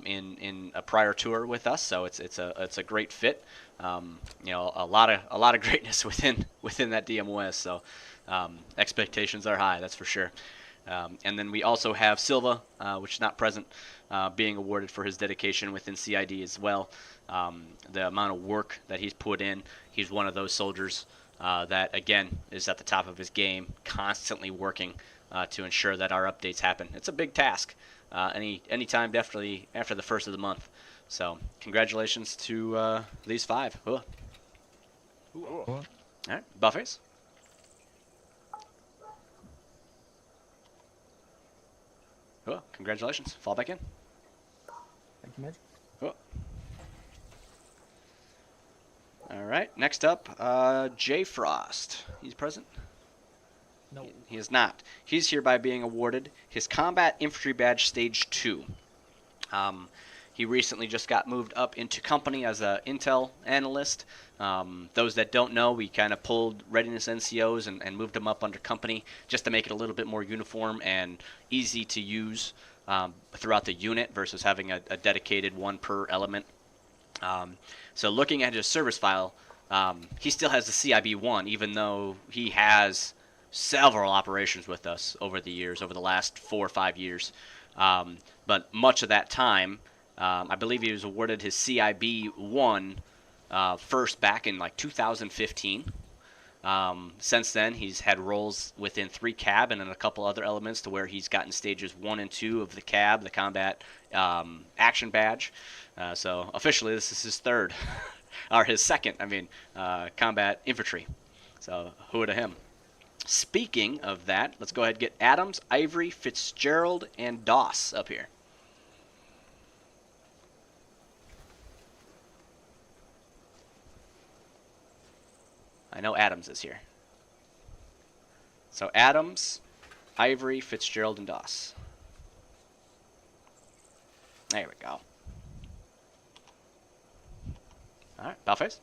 Speaker 1: in a prior tour with us, so it's a great fit. You know, a lot of greatness within that DMOS. So expectations are high, that's for sure. And then we also have Silva, which is not present, being awarded for his dedication within CID as well. The amount of work that he's put in, he's one of those soldiers that, again, is at the top of his game, constantly working to ensure that our updates happen. It's a big task, any time definitely after the first of the month. So congratulations to these five. All right, Buffets. Congratulations. Fall back in.
Speaker 3: Thank you, Mitch.
Speaker 1: right, next up, J. Frost. He's present?
Speaker 3: No.
Speaker 1: He is not. He's hereby being awarded his Combat Infantry Badge Stage 2. He recently just got moved up into company as an intel analyst. Those that don't know, we kind of pulled readiness NCOs and moved them up under company just to make it a little bit more uniform and easy to use throughout the unit versus having a dedicated one per element. So looking at his service file, he still has the CIB-1, even though he has several operations with us over the years, over the last 4 or 5 years. But much of that time, I believe he was awarded his CIB-1 first back in like 2015. Since then, he's had roles within 3 CAB and in a couple other elements to where he's gotten stages 1 and 2 of the CAB, the Combat Action Badge. So officially, this is his third, or his second, Combat Infantry. So who to him. Speaking of that, let's go ahead and get Adams, Ivory, Fitzgerald, and Doss up here. I know Adams is here. So Adams, Ivory, Fitzgerald, and Doss. There we go. All right, Bellface.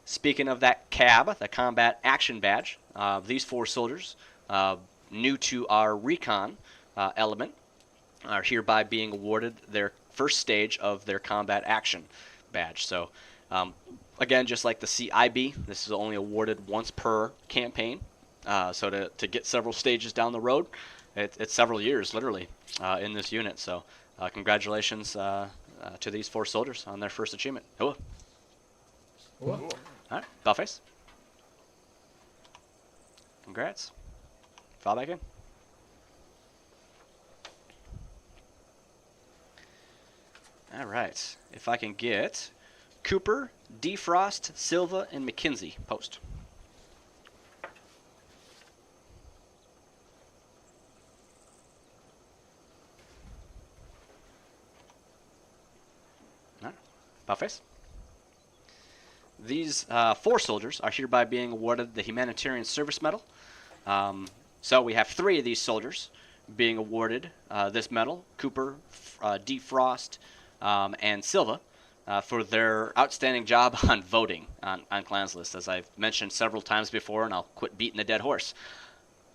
Speaker 1: Speaking of that CAB, the Combat Action Badge, these 4 soldiers, new to our recon element, are hereby being awarded their first stage of their Combat Action Badge. So, again, just like the CIB, this is only awarded once per campaign. So to get several stages down the road, it's several years, literally, in this unit. So congratulations to these 4 soldiers on their first achievement. Cool.
Speaker 3: Cool.
Speaker 1: All right, Bellface. Congrats. Fall back in. All right. If I can get Cooper, Defrost, Silva, and McKinsey post. All right. Bellface. These 4 soldiers are hereby being awarded the Humanitarian Service Medal. So we have 3 of these soldiers being awarded this medal, Cooper, Defrost, and Silva, for their outstanding job on voting on Clans List. As I've mentioned several times before, and I'll quit beating the dead horse,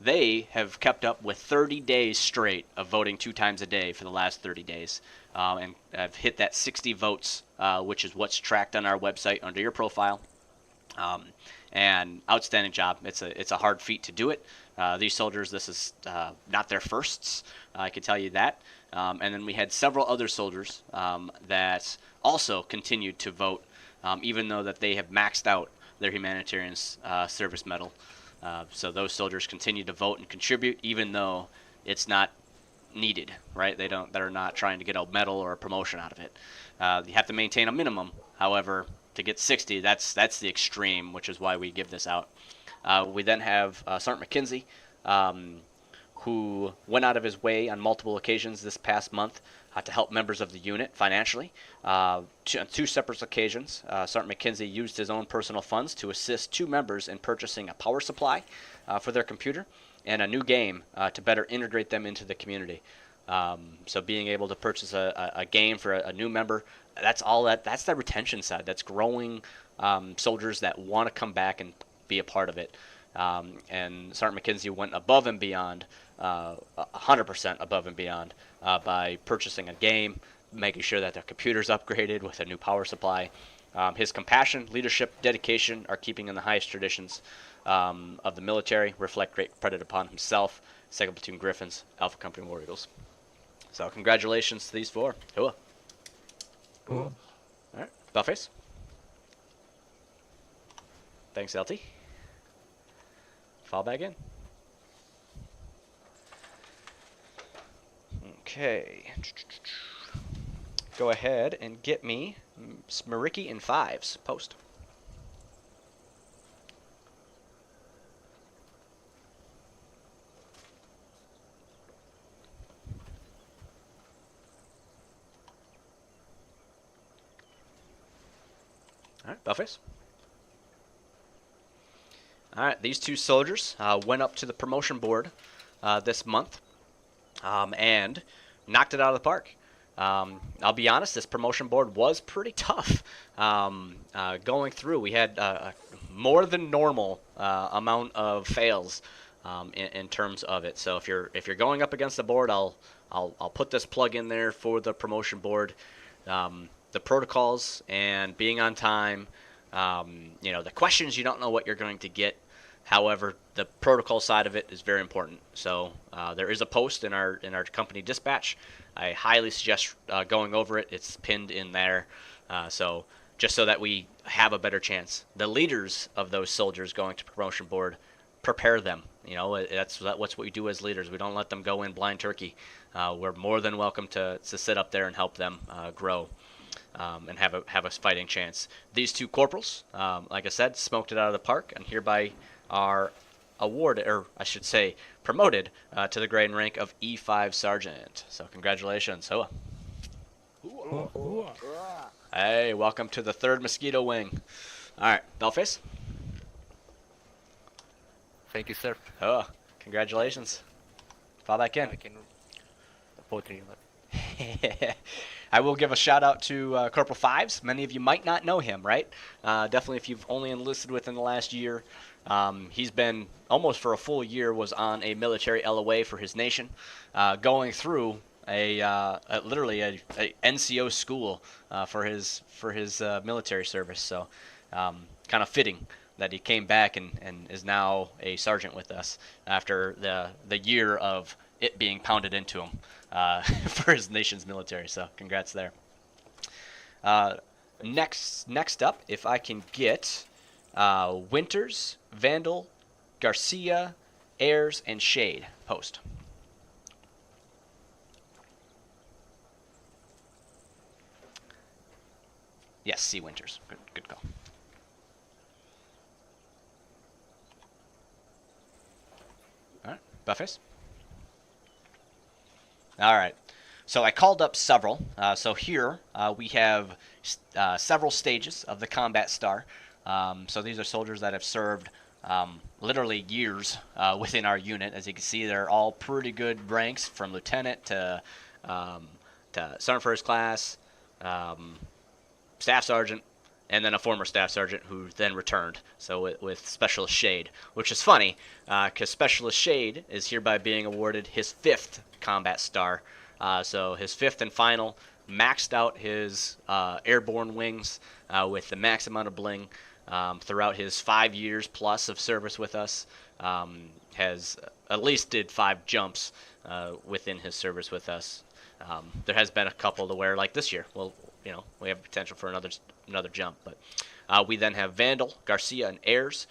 Speaker 1: they have kept up with 30 days straight of voting 2 times a day for the last 30 days. And have hit that 60 votes, which is what's tracked on our website under your profile. And outstanding job. It's a hard feat to do it. These soldiers, this is not their firsts, I can tell you that. And then we had several other soldiers that also continued to vote, even though that they have maxed out their Humanitarian Service Medal. So those soldiers continue to vote and contribute, even though it's not needed, right? They're not trying to get a medal or a promotion out of it. You have to maintain a minimum. However, to get 60, that's the extreme, which is why we give this out. We then have Sergeant McKinsey, who went out of his way on multiple occasions this past month to help members of the unit financially. On 2 separate occasions, Sergeant McKinsey used his own personal funds to assist 2 members in purchasing a power supply for their computer and a new game to better integrate them into the community. So being able to purchase a game for a new member, that's the retention side. That's growing soldiers that want to come back and be a part of it. And Sergeant McKinsey went above and beyond, 100% above and beyond, by purchasing a game, making sure that their computer's upgraded with a new power supply. His compassion, leadership, dedication are keeping in the highest traditions of the military, reflect great credit upon himself, 2nd Platoon Griffins, Alpha Company War Eagles. So congratulations to these 4. Cool.
Speaker 3: Cool.
Speaker 1: All right, Bellface. Thanks, LT. Fall back in. Okay. Go ahead and get me Smariki in 5s post. All right, Bellface. All right, these two soldiers went up to the promotion board this month and knocked it out of the park. I'll be honest, this promotion board was pretty tough. Going through, we had a more than normal amount of fails in terms of it. So if you're going up against the board, I'll put this plug in there for the promotion board. The protocols and being on time. The questions, you don't know what you're going to get. However, the protocol side of it is very important. So there is a post in our company dispatch. I highly suggest going over it. It's pinned in there. So just so that we have a better chance. The leaders of those soldiers going to promotion board, prepare them. That's what we do as leaders. We don't let them go in blind turkey. We're more than welcome to sit up there and help them grow. And have a fighting chance. These two corporals, like I said, smoked it out of the park, and hereby are awarded, or I should say, promoted to the grade and rank of E5 Sergeant. So congratulations, Hoa. Hey, welcome to the 3rd Mosquito Wing. All right, Bellface.
Speaker 8: Thank you, sir.
Speaker 1: Hoa, congratulations. Fall back in.
Speaker 8: I can poetry.
Speaker 1: I will give a shout out to Corporal Fives. Many of you might not know him, right? Definitely if you've only enlisted within the last year. He's been almost for a full year, was on a military LOA for his nation, going through literally a NCO school for his military service. So kind of fitting that he came back and is now a sergeant with us after the year of it being pounded into him for his nation's military. So congrats there. Next up, if I can get Winters, Vandal, Garcia, Ayers, and Shade post. Yes, C. Winters. Good call. All right, Buffets. All right. So I called up several. So here we have several stages of the combat star. So these are soldiers that have served literally years within our unit. As you can see, they're all pretty good ranks, from lieutenant to sergeant first class, staff sergeant, and then a former staff sergeant who then returned. So with Specialist Shade, which is funny because Specialist Shade is hereby being awarded his 5th combat star. So his 5th and final, maxed out his airborne wings with the max amount of bling throughout his 5 years plus of service with us. Has at least did 5 jumps within his service with us. There has been a couple to where, like this year, well, we have potential for another jump. But we then have Vandal, Garcia, and Ayers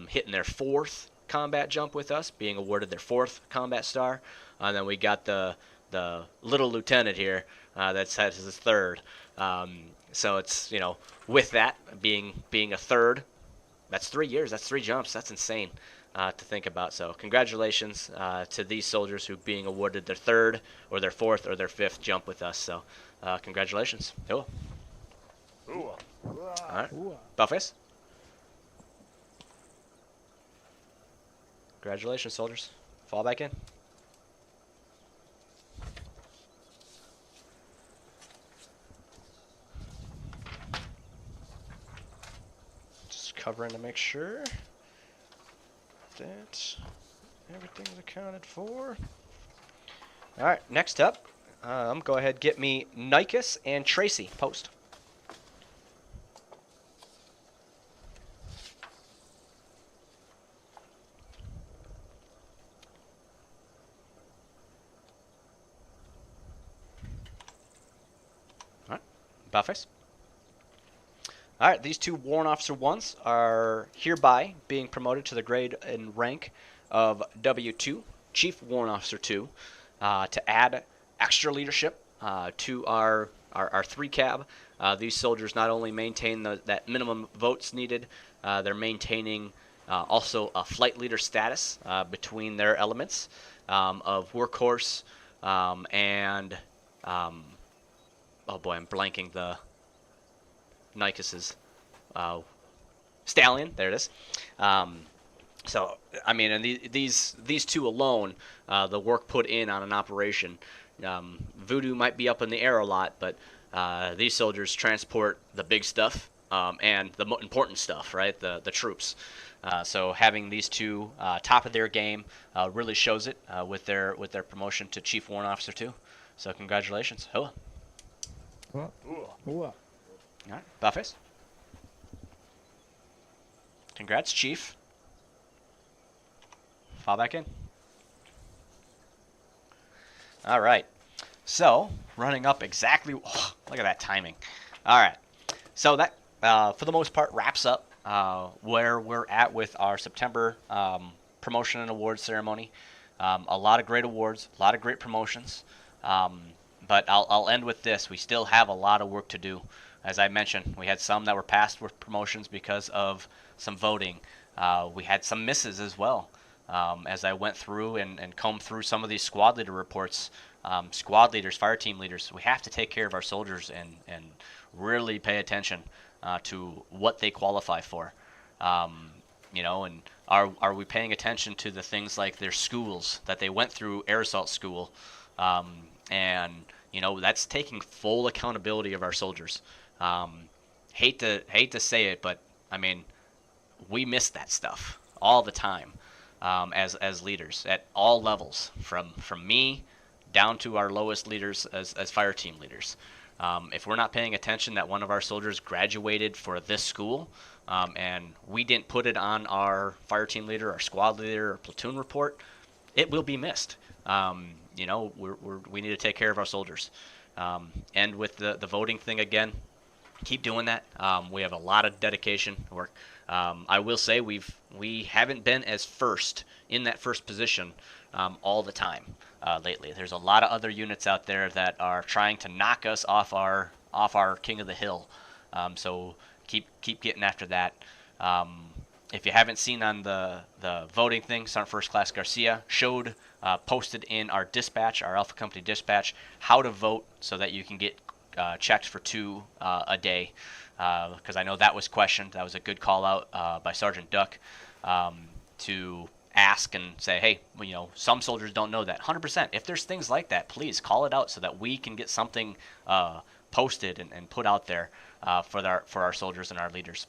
Speaker 1: hitting their 4th combat jump with us, being awarded their 4th combat star. And then we got the little lieutenant here that's had his 3rd. So it's, with that being a 3rd, that's 3 years, that's 3 jumps. That's insane to think about. So congratulations to these soldiers who being awarded their 3rd or their 4th or their 5th jump with us. So congratulations. Cool. All right. Buffface. Congratulations, soldiers. Fall back in. Just covering to make sure that everything's accounted for. All right, next up, go ahead, get me Nikes and Tracy post. All right, Buffets. All right, these 2 Warrant Officer 1s are hereby being promoted to the grade and rank of W2, Chief Warrant Officer 2, to add extra leadership to our 3 cab. These soldiers not only maintain that minimum votes needed, they're maintaining also a flight leader status between their elements of workhorse and oh boy, I'm blanking the Nikes's Stallion. There it is. So I mean, and these two alone, the work put in on an operation. Voodoo might be up in the air a lot, but these soldiers transport the big stuff and the important stuff, right? The troops. So having these two top of their game really shows it with their promotion to Chief Warrant Officer too. So congratulations, Hoa.
Speaker 3: What?
Speaker 1: All right, Buffets. Congrats, Chief. Fall back in. All right. So, running up exactly... Oh, look at that timing. All right. So that, for the most part, wraps up where we're at with our September promotion and awards ceremony. A lot of great awards, a lot of great promotions. But I'll end with this. We still have a lot of work to do. As I mentioned, we had some that were passed with promotions because of some voting. We had some misses as well. As I went through and combed through some of these squad leader reports, squad leaders, fire team leaders, we have to take care of our soldiers and really pay attention to what they qualify for. You know, and are we paying attention to the things like their schools, that they went through air assault school, and you know, that's taking full accountability of our soldiers. Hate to say it, but I mean, we miss that stuff all the time as leaders at all levels, from me down to our lowest leaders as fire team leaders. If we're not paying attention that one of our soldiers graduated for this school, and we didn't put it on our fire team leader, our squad leader, or platoon report, it will be missed. You know, we need to take care of our soldiers. And with the voting thing again, keep doing that. We have a lot of dedication work. I will say we haven't been as first in that first position all the time lately. There's a lot of other units out there that are trying to knock us off our king of the hill. So keep getting after that. If you haven't seen on the voting thing, Sergeant First Class Garcia showed posted in our dispatch, our Alpha Company dispatch, how to vote so that you can get checked for 2 a day, because I know that was questioned. That was a good call out by Sergeant Duck to ask and say, hey, well, you know, some soldiers don't know that. 100%. If there's things like that, please call it out so that we can get something posted and put out there for our soldiers and our leaders.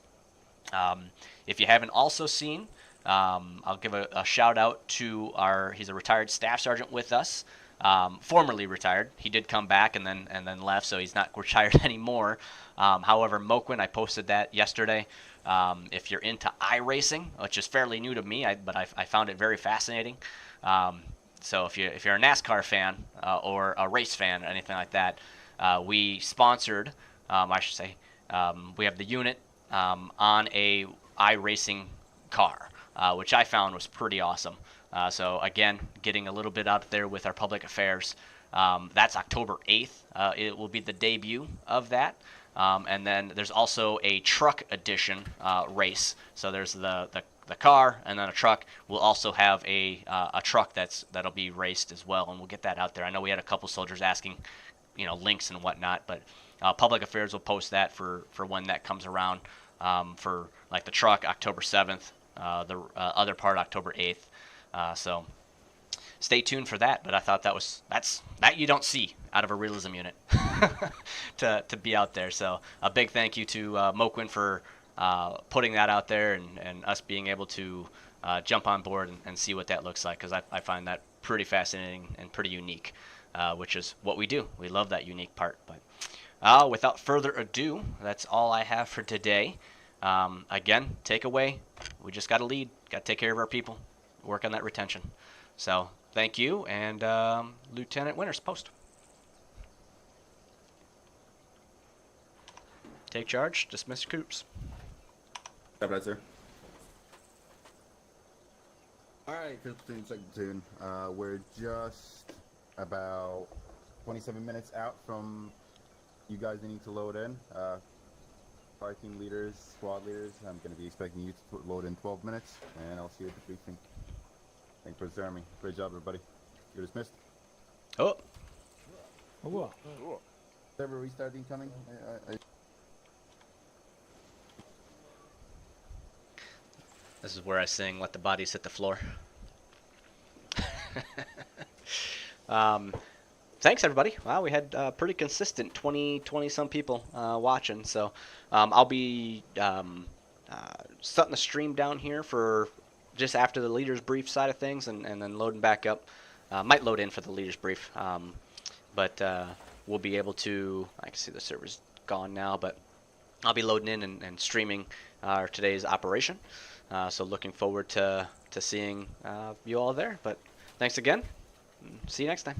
Speaker 1: If you haven't also seen, I'll give a shout out to he's a retired staff sergeant with us. Formerly retired. He did come back and then left, so he's not retired anymore. However, Moquin, I posted that yesterday. If you're into iRacing, which is fairly new to me, but I found it very fascinating. So if you're a NASCAR fan or a race fan or anything like that, we sponsored, I should say, we have the unit on a iRacing car, which I found was pretty awesome. So again, getting a little bit out there with our public affairs. That's October 8th. It will be the debut of that. And then there's also a truck edition race. So there's the car and then a truck. We'll also have a truck that'll be raced as well, and we'll get that out there. I know we had a couple soldiers asking, you know, links and whatnot, but public affairs will post that for when that comes around. For like the truck, October 7th. The other part, October 8th. So stay tuned for that. But I thought that you don't see out of a realism unit to be out there. So a big thank you to Moquin for putting that out there and us being able to jump on board and see what that looks like, because I find that pretty fascinating and pretty unique, which is what we do. We love that unique part. But without further ado, that's all I have for today. Again, takeaway, we just got to lead, got to take care of our people, work on that retention. So thank you, and Lieutenant Winters, post. Take charge, dismiss your troops.
Speaker 9: Stop that, sir. Alright, 5th platoon, 2nd platoon. We're just about 27 minutes out from you guys needing to load in. Fire team leaders, squad leaders, I'm going to be expecting you to load in 12 minutes, and I'll see you at the briefing. Thanks for the army. Great job, everybody. You're dismissed.
Speaker 1: Oh.
Speaker 9: Server restart incoming.
Speaker 1: This is where I sing "Let the Bodies Hit the Floor." Thanks everybody. Wow, we had pretty consistent 20 some people watching. So I'll be setting the stream down here for just after the leaders brief side of things, and then loading back up. Might load in for the leaders brief, but we'll be able to. I can see the server's gone now, but I'll be loading in and streaming today's operation. So looking forward to seeing you all there. But thanks again. See you next time.